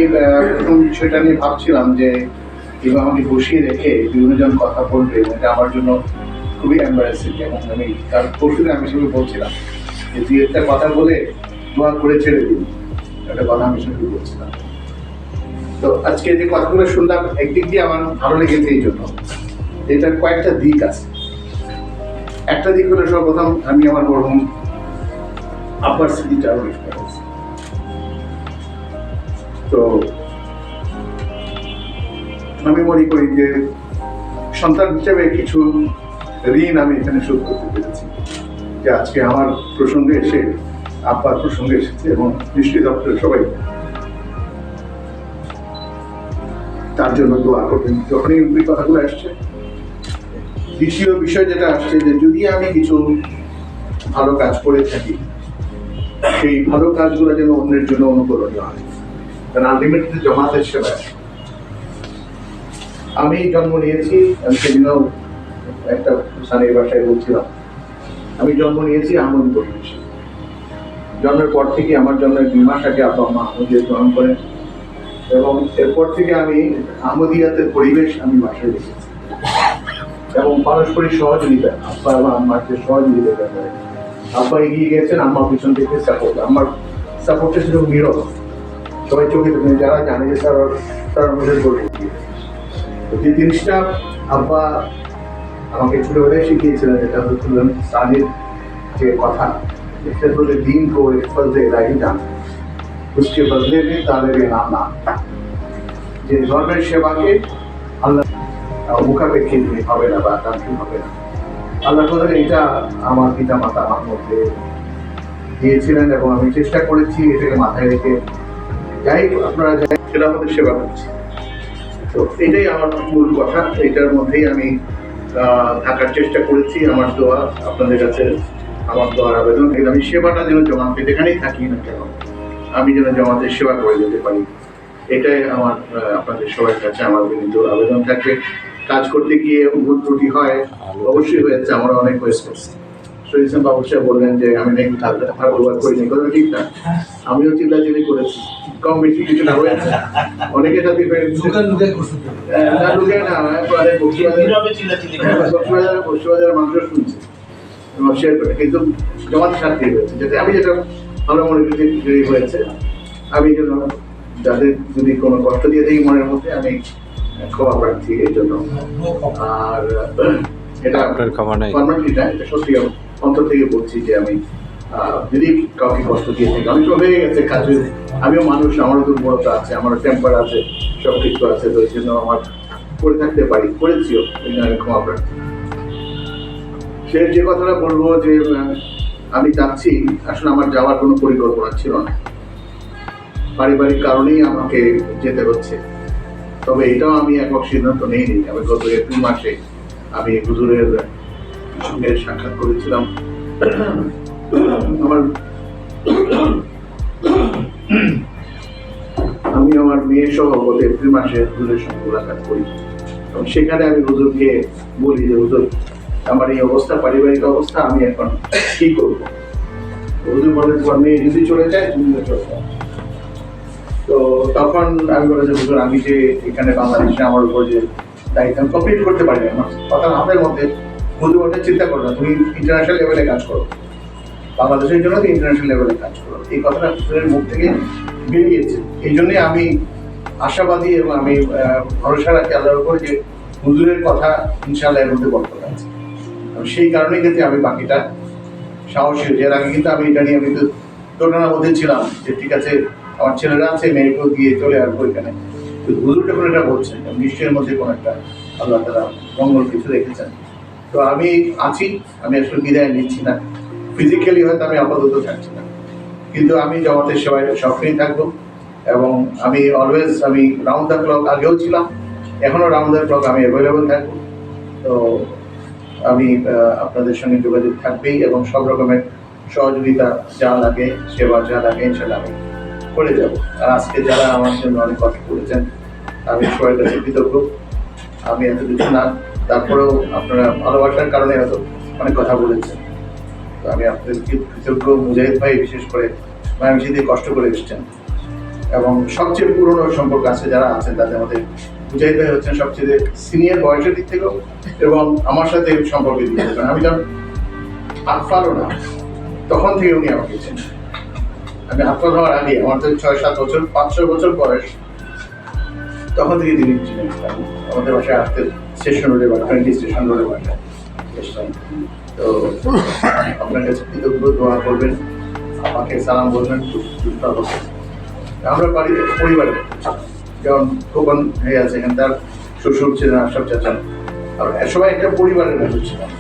প্রথম বিষয়টা নিয়ে ভাবছিলাম যে এবার আমাকে বসিয়ে রেখে বিভিন্ন জন কথা বলবে, এটা আমার জন্য খুবই এম্বারেসিং। এবং আমি তার পরশুদিন আমি সঙ্গে বলছিলাম যে তুই একটা কথা বলে দোয়া করে ছেড়ে দিন, একটা কথা আমি সঙ্গে বলছিলাম। তো আজকে যে কথাগুলো শুনলাম, একদিক দিয়ে আমার ভালো লেগেছে এই জন্য এটার কয়েকটা দিক আছে। একটা দিক হলো সর্বপ্রথম আমি আমার মরহুম আব্বার স্মৃতিটা উল্লেখ করেছি। তো আমি মনে করি যে সন্তান হিসেবে কিছু ঋণ আমি এখানে শোধ করতে পেরেছি, যে আজকে আমার প্রসঙ্গে এসে আব্বার প্রসঙ্গে এসেছে এবং নিশ্চিত আপনারা সবাই তার জন্য দোয়া করবেন যখনই এই কথাগুলো আসছে। দ্বিতীয় বিষয় যেটা আসছে যে যদি আমি কিছু ভালো কাজ করে থাকি, সেই ভালো কাজগুলো যেন অন্যের জন্য অনুকরণীয় হয়, কারণ আলটিমেটলি জামাতের সেবা। আমি জন্ম নিয়েছি, আমি সেদিনও একটা স্থানীয় ভাষায় বলছিলাম, আমি জন্ম নিয়েছি আহমদ পরিবেশে। জন্মের পর থেকে আমার জন্মের 2 মাস আগে আব্বা আম্মা আহমদিয়াত গ্রহণ করেন এবং এরপর থেকে আমি আহমদিয়াতের পরিবেশ আমি বাসায় দেখেছি এবং পারস্পরিক সহযোগিতা, আব্বা এবং আম্মার যে সহযোগিতা করে, আব্বা এগিয়ে গেছেন, আম্মা পিছন থেকে সাপোর্ট। আমার সাপোর্টটা ছিল নীরব, সবাই চোখে দেখেন, যারা জানে যে তারা আমাদের বলে যে জিনিসটা আব্বা আমাকে ছোটবেলায় শিখিয়েছিলেন, এটা হচ্ছিল সালির যে কথা, ক্ষেত্রে দিন কো ফজলে রাহি যান उसके बदले में ताले नाम ना, যে ধর্মের সেবাকে আল্লাহ মুখাপেক্ষী হবে না বা আকাঙ্ক্ষী হবে না। আল্লাহ তাআলা এটা আমার পিতা মাতা আমার মধ্যে দিয়েছিলেন এবং আমি চেষ্টা করেছি এটাকে মাথায় রেখে যাই আপনারা যাই সেটা আমাদের সেবা করছি। তো এটাই আমার মূল কথা, এটার মধ্যেই আমি থাকার চেষ্টা করেছি। আমার দোয়া আপনাদের কাছে, আমার দোয়ার আবেদন, আমি সেবাটা যেন জমাতে যেখানেই থাকি না কেন আমি যেন জমাতের সেবা করে যেতে পারি, এটাই আমার আপনাদের সবার কাছে আমার বিনীত আবেদন থাকবে। কাজ করতে গিয়ে ভুল ত্রুটি হয়, অবশ্যই হয়েছে, আমরা অনেক হয়েছে। শহীদ বাবু সাহেব বললেন যে আমি নাকি ব্যবহার করিনি, কথা ঠিক না, আমিও চিল্লাচিল্লি করেছি, কম বেশি কিছুটা হয়েছে, অনেকের সাথে বক্সিবাজারের মানুষ শুনছে শেয়ার করে, কিন্তু জমাতে সাথে হয়েছে, যাতে আমি যেটা ভালো মনে করি হয়েছে, আমি যেন যাদের যদি কোনো কষ্ট দিয়ে থাকি মনের মধ্যে আমি ক্ষমা প্রার্থী এই জন্য। আর এটা ফর্মালিটিটা এটা সত্যি অন্তর থেকে বলছি যে আমি যদি কাউকে কষ্ট দিয়ে থাকি, আমি তো হয়ে গেছে কাজে, আমিও মানুষ, আমারও দুর্বলতা আছে, আমারও টেম্পার আছে, সব কিছু আছে, তো এই জন্য আমার করে থাকতে পারি, করেছিও, এই জন্য আমি ক্ষমা প্রার্থী। সে যে কথাটা বলবো যে আমি যাচ্ছি, আসলে আমার যাওয়ার কোনো পরিকল্পনা ছিল না, পারিবারিক কারণেই আমাকে যেতে হচ্ছে। তবে এটাও আমি একক সিদ্ধান্ত নেইনি। আমি গত এপ্রিল মাসে আমি হুজুরের সঙ্গে সাক্ষাৎ করেছিলাম। আমি আমার মেয়ে সহ গত এপ্রিল মাসে হুজুরের সঙ্গে মুলাকাত করি এবং সেখানে আমি হুজুরকে বলি যে হুজুর আমার এই অবস্থা, পারিবারিক অবস্থা, আমি এখন কি করবো? হুজুর বলে তোমার মেয়ে যদি চলে যায় তুমিও চলে যাও। তো তখন আমি বলে যে হুজুর আমি যে এখানে বাংলাদেশে আমার উপর যে দায়িত্ব কমপ্লিট করতে পারি না, কথা আমাদের মধ্যে হুজুর ওটা চিন্তা করো না, তুমি ইন্টারন্যাশনাল লেভেলে কাজ করো, বাংলাদেশের জন্য ইন্টারন্যাশনাল লেভেলে কাজ করো। এই কথাটা হুজুরের মুখ থেকে বেরিয়েছে। এই জন্যই আমি আশাবাদী এবং আমি ভরসা রাখি আল্লাহর উপর যে হুজুরের কথা ইনশাআল্লাহ এর মধ্যে বর্তমান আছে। সেই কারণেই কিন্তু আমি বাকিটা সাহসী হয়েছি। এর আগে কিন্তু আমি এটা নিয়ে আমি তো দোটানার মধ্যে ছিলাম যে ঠিক আছে আমার ছেলেরা আছে, মেয়েকেও দিয়ে চলে আসবো এখানে। তো হুজুর যখন এটা বলছেন নিশ্চয়ের মধ্যে কোনো একটা আল্লাহ তাআলা মঙ্গল কিছু রেখেছেন। তো আমি আছি, আমি আসলে বিদায় নিচ্ছি না, ফিজিক্যালি হয়তো আমি আপাতত থাকছি না, কিন্তু আমি জামাতের সেবায় সক্রিয় থাকবো এবং আমি অলওয়েজ আমি রাউন্ড দ্য ক্লক, আগেও ছিলাম, এখনও রাউন্ড দ্য ক্লক আমি অ্যাভেলেবল থাকবো। তো আমি আপনাদের সঙ্গে যোগাযোগ থাকবেই এবং সব রকমের সহযোগিতা যা লাগে, সেবা যা লাগে ইনশাআল্লাহ আমি করে যাব। আর আজকে যারা আমার জন্য অনেক কথা বলেছেন আমি সবার কাছে কৃতজ্ঞ। আমি এত কিছু না, তারপরেও আপনারা ভালোবাসার কারণে এত অনেক কথা বলেছেন। তো আমি আপনাদেরকে কৃতজ্ঞ। মুজাহিদ ভাই বিশেষ করে মায়ামিশি দিয়ে কষ্ট করে এসেছেন এবং সবচেয়ে পুরনো সম্পর্ক আছে যারা আছেন তাদের মধ্যে মুজাহিদ ভাই হচ্ছেন সবচেয়ে সিনিয়র বয়সের দিক থেকেও এবং আমার সাথে সম্পর্কের দিক থেকে। আমি যখন আফারও না তখন থেকে উনি আমাকে চেনেন। আমি আফার হওয়ার আগে আমার তো 6-7 বছর 5-6 বছর বয়স, তখন থেকে তিনি ছিলেন। আমাদের বাসায় আসতে স্টেশন রোডে বা 20 স্টেশন রোডে বাসায় এসছেন। তো আপনার কাছে কৃতজ্ঞ, দোয়া করবেন, আমাকে সালাম বলবেন। আমরা বাড়িতে পরিবারে যেমন খোকন হয়ে আছে এখানে, তার শ্বশুর ছিলেন আশরাফ চাচা, আর সবাই একটা পরিবারের মতো ছিলাম।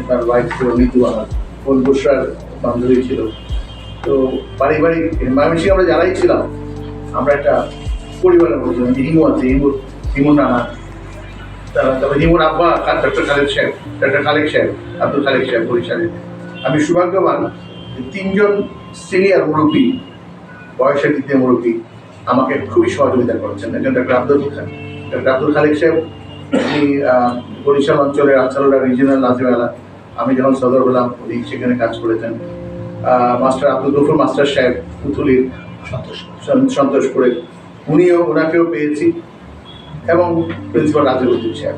তার ওয়াইফ ছিল নিতু, আমার বোন বুসরার বান্ধবী ছিল। তো পারিবারিক মায়ামিশি আমরা যারাই ছিলাম আমরা একটা পরিবারের মতো। হিমু আছে, হিমুর নানা, তারপরে হিমুর আব্বা ডক্টর খালেক সাহেব, ডক্টর খালেক সাহেব, আব্দুল খালেক সাহেব বরিশালে। আমি সৌভাগ্যবান 3জন সিনিয়র মুরব্বী, বয়সের দিক দিয়ে মুরব্বী আমাকে খুবই সহযোগিতা করেছেন। একজন ডক্টর আব্দুল খালেক সাহেব, উনি বরিশাল অঞ্চলের আনসারুল্লাহ রিজিনাল নাজিম আলা, আমি যখন সদর হলাম উনি সেখানে কাজ করেছেন। মাস্টার আব্দুল গফুর মাস্টার সাহেব পুতুলির সন্তোষপুরে, ওনাকেও পেয়েছি, এবং প্রিন্সিপাল রাজিউদ্দিন সাহেব।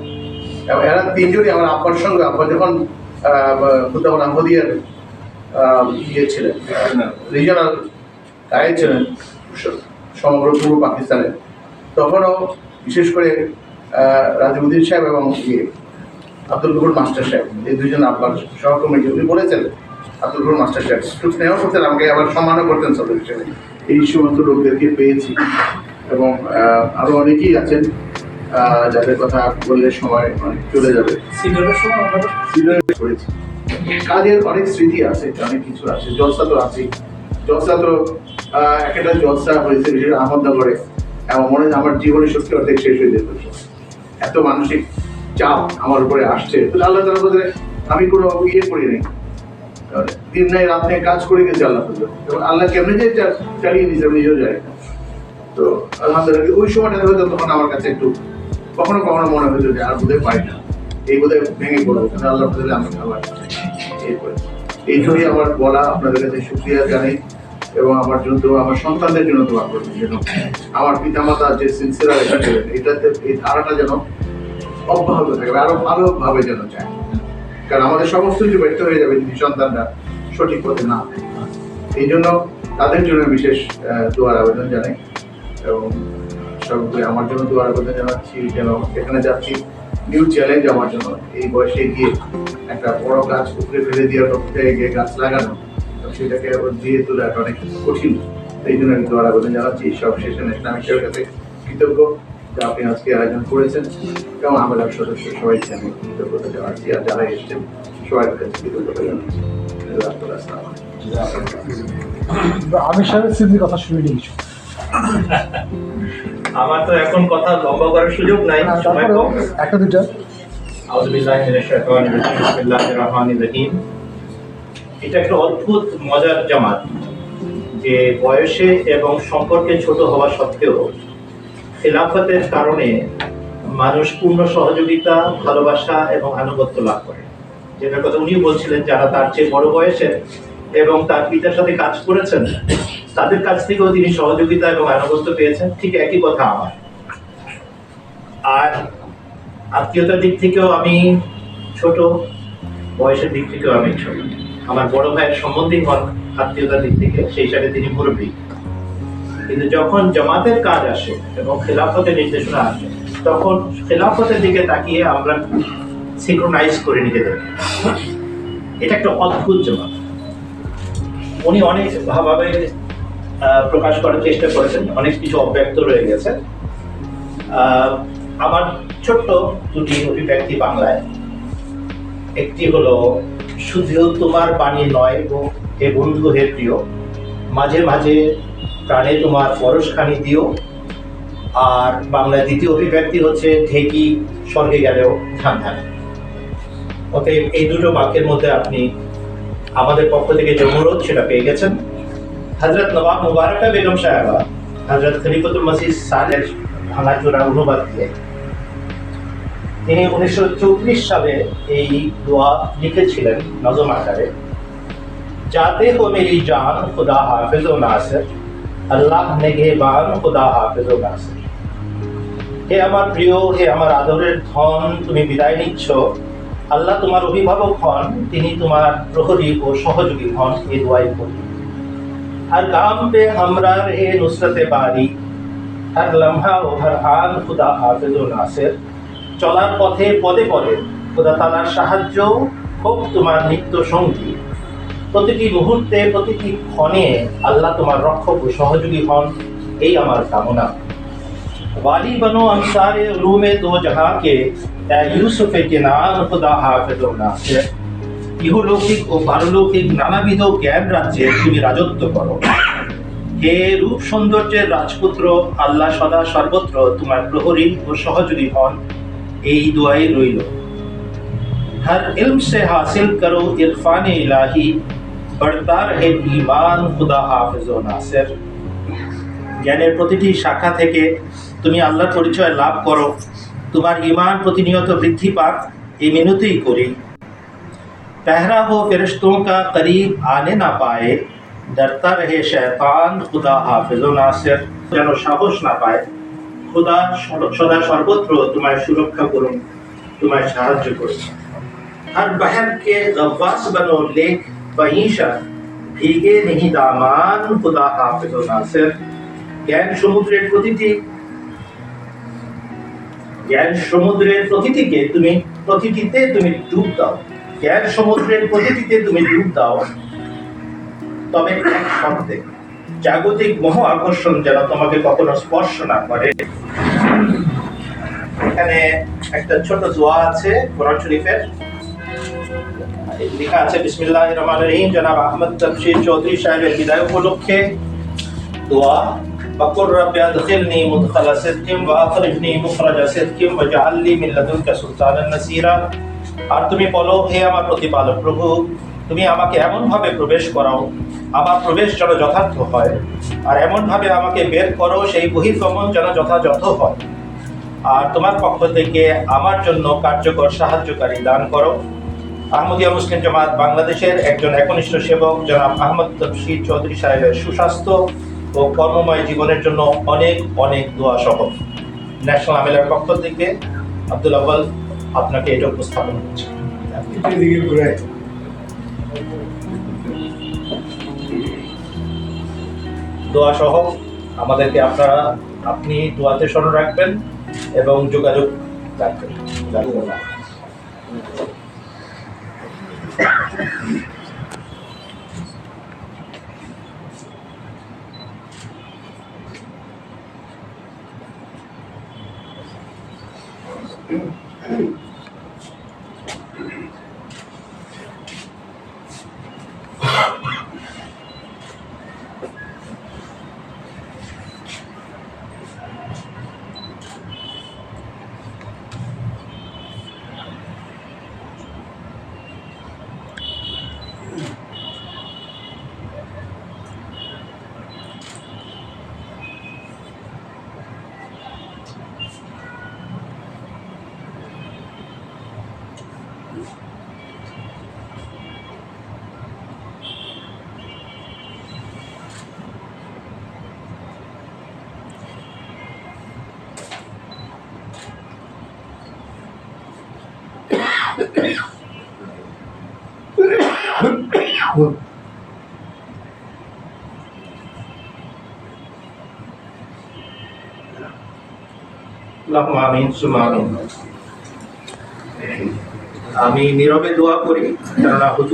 এবং এরা 3জনই আমার আব্বার সঙ্গে, আব্বা যখন খুদ্দাম আহমদিয়ার ইয়ে ছিলেন, রিজিনাল গায়ে ছিলেন সমগ্র পূর্ব পাকিস্তানে, তখনও বিশেষ করে রাজিউদ্দিন সাহেব এবং আব্দুল গফুর মাস্টার সাহেব, এই 2জন আব্বার সহকর্মী, উনি বলেছেন আব্দুল গফুর মাস্টার সাহেব খুব স্নেহ করতেন আমাকে, আবার সম্মানও করতেন সদর হিসেবে। এই সমস্ত লোকদেরকে পেয়েছি এবং আরও অনেকেই আছেন যাদের কথা বললে সময় অনেক চলে যাবে। সিনিয়রের করেছি, কাজের অনেক স্মৃতি আছে, অনেক কিছু আছে, জলসা তো আছেই। জলসা তো একটা জলসা হয়েছে বিশেষ আহমদনগরে, এবং মনে হয় আমার জীবনের শক্তি অর্ধেক শেষ হয়ে যেত। এত মানসিক চাপ আমার উপরে আসছে, আল্লাহ তাআলা বলে আমি কোনো ইয়ে করি নাই, দিন নাই রাত নেই কাজ করে গেছে আল্লাহ তাআলা, এবং আল্লাহ কেমনি যে চালিয়ে দিয়েছে আমি নিজেও যাই না। তো আলহামদুলিল্লাহ ওই সময়টা হয়তো তখন আমার কাছে একটু কখনো কখনো মনে হয়েছে যে আর বোধহয় পারি না, এই বোধহয় ভেঙে পড়বো, কিন্তু আল্লাহ তাআলা আমি খাবার এই জন্যই আমার বলা, আপনাদের কাছে শুকরিয়া জানাই এবং আমার জন্য আমার সন্তানদের জন্য দোয়া করবেন যেন আমার পিতামাতা যে সিলসিলা এটাতে এই ধারাটা যেন অব্যাহত থাকবে, আরো ভালোভাবে যেন যায়। কারণ আমাদের সমস্ত কিছু ব্যর্থ হয়ে যাবে যদি সন্তানরা সঠিক পথে না থাকে। এই জন্য তাদের জন্য বিশেষ দোয়ার আবেদন জানাই এবং সর্বোপরি আমার জন্য দোয়ার আবেদন জানাচ্ছি, যেন এখানে যাচ্ছি নিউ চ্যালেঞ্জ আমার জন্য, এই বয়সে গিয়ে একটা বড় গাছ উপরে ফেলে দিয়ে গিয়ে গাছ লাগানো, সেটাকে দিয়ে তোলা অনেক কঠিন। এই জন্য আমি দোয়ার আবেদন জানাচ্ছি। সব শেষে ইসলামিকের কাছে কৃতজ্ঞ যে আপনি আজকে আয়োজন করেছেন এবং আমাদের সদস্য সবাইকে আমি কৃতজ্ঞতা জানাচ্ছি, আর যারা এসছেন সবাই কাছে কৃতজ্ঞতা জানাচ্ছি। আমি সাহেবের স্মৃতির কথা শুনে নিয়েছি। আমার তো এখন কথা লম্বা করার সুযোগ নাই, একটা দুটা। এটা একটা অদ্ভুত মজার জামাত যে বয়সে এবং সম্পর্কে ছোট হওয়া সত্ত্বেও খেলাফতের কারণে মানুষ পূর্ণ সহযোগিতা, ভালোবাসা এবং আনুগত্য লাভ করে। যেটার কথা উনি বলছিলেন, যারা তার চেয়ে বড় বয়সের এবং তার পিতার সাথে কাজ করেছেন তাদের কাছ থেকেও তিনি সহযোগিতা এবং আনুগত্য পেয়েছেন। ঠিক একই কথা আমার। আর আত্মীয়তার দিক থেকেও আমি ছোট, বয়সের দিক থেকেও আমি ছোট। আমার বড় ভাইয়ের সম্বন্ধী হন আত্মীয়তার দিক থেকে, সেই হিসাবে তিনি মুরব্বী। কিন্তু যখন জামাতের কাজ আসে এবং খেলাফতের নির্দেশনা আসে, তখন খেলাফতের দিকে তাকিয়ে আমরা সিনক্রোনাইজ করে নিজেদের। এটা একটা অদ্ভুত জামাত। উনি অনেক ভাবে প্রকাশ করার চেষ্টা করেছেন, অনেক কিছু অব্যক্ত রয়ে গেছে। আমার ছোট্ট দুটি অভিব্যক্তি বাংলায়। একটি হলো, শুধু তোমার বাণী নয় হে বন্ধু হে প্রিয়, মাঝে মাঝে প্রাণে তোমার পরশখানি দিও। আর বাংলায় দ্বিতীয় অভিব্যক্তি হচ্ছে, ঢেকি স্বর্গে গেলেও ধান ধান। অতএব এই দুটো বাক্যের মধ্যে আপনি আমাদের পক্ষ থেকে যে অনুরোধ সেটা পেয়ে গেছেন। হযরত নবাব মুবারকা বেগম সাহেবা হযরত খলিফাতুল মসিহ সালেহ ভাঙাচোরা অনুবাদ দিয়ে তিনি 1934 সালে এই দোয়া লিখেছিলেন নজম আকারে, जाते हो मेरी जान खुदा हाफिज ও নাসির, আল্লাহ নেগেবান খুদা হাফেজ ও নাসির। হে আমার প্রিয়, হে আমার আদরের ধন, তুমি বিদায় নিচ্ছ, আল্লাহ তোমার অভিভাবক হন, তিনি তোমার প্রহরী ও সহযোগী হন। এই দোয়াই পড়ি। हर काम पे हमरा रहे नुसरत बारी, हर लम्हा ও हर आन खुदा हाफिज ও নাসির। চলার পথে পদে পদে খোদা তাআলার সাহায্য হোক তোমার নিত্য সঙ্গী। প্রতিটি মুহূর্তে প্রতিটি ক্ষণে আল্লাহ তোমার রক্ষক ও সহযোগী হন, এই আমার কামনা। वाली बनो अंसारे उलूमे दो जहां के, ए यूसुफ किनान खुदा हाफिज ও নাসির। ইহলৌকিক ও পারলৌকিক নানাবিধ জ্ঞান রাজ্যে তুমি রাজত্ব করো। হে রূপ সৌন্দর্যের রাজপুত্র, আল্লাহ সদা সর্বত্র তোমার প্রহরী ও সহযোগী হন, এই দোয়াই রইল। हर इल्म से हासिल करो इरफान इलाही, बढ़ता रहे ईमान खुदा हाफिज ও নাসির। জ্ঞানের প্রতিটি শাখা থেকে তুমি আল্লাহর পরিচয় লাভ করো, তোমার ঈমান প্রতিনিয়ত বৃদ্ধি পাক, এই মিনতিই করি। पहरा हो फरिश्तों का करीब आने ना पाए, डरता रहे शैतान खुदा हाफिज ও নাসির। যেন সাহস না পায়, খোদা সদা সর্বত্র তোমার সুরক্ষা করুন, তোমার সাহায্য করুন। हर बहर के गव्वास बनो लेक बहीशा, भीगे नहीं दामान खुदा हाफिज ও নাসির। জ্ঞান সমুদ্রের প্রতিটিকে তুমি প্রতিটিতে তুমি ডুব দাও। জ্ঞান সমুদ্রের প্রতিটিতে তুমি ডুব দাও, তবে এক শর্তে, জাগতিক মোহ আকর্ষণ যেন তোমাকে কখনো স্পর্শ না করে। এখানে একটা ছোট দোয়া আছে কোরআন শরীফের, লেখা আছে বিসমিল্লাহির রহমানির রহিম। জনাব আহমদ তফসির চৌধুরী সাহেবের বিদায় উপলক্ষে দোয়া। وقل رب ادخلني مدخل صدق واخرجني مخرج صدق واجعل لي من لدنك سلطانا نصيرا। আর তুমি বলো, হে আমার প্রতিপালক প্রভু, তুমি আমাকে এমন ভাবে প্রবেশ করাও, আমার প্রবেশ যেন যথার্থ হয়, আর এমন ভাবে আমাকে বের করো, সেই বহির্গমন যেন যথাযথ হয়। আর তোমার পক্ষ থেকে আমার জন্য কার্যকর সাহায্যকারী দান করো। আহমদিয়া মুসলিম জামাত বাংলাদেশের একজন একনিষ্ঠ সেবক জনাব আহমদ তফসির চৌধুরী সাহেবের সুস্বাস্থ্য ও কর্মময় জীবনের জন্য অনেক অনেক দোয়া সহ ন্যাশনাল আমিলার পক্ষ থেকে আব্দুল আউয়াল আপনাকে এটা উপস্থাপন করছে। দোয়া সহ আমাদেরকে আপনি দোয়াতে স্মরণ রাখবেন এবং যোগাযোগ রাখবেন। আল্লাহুম্মা আমিন সুম্মা আমিন। আমি নীরবে দোয়া করি, কেননা হুজুর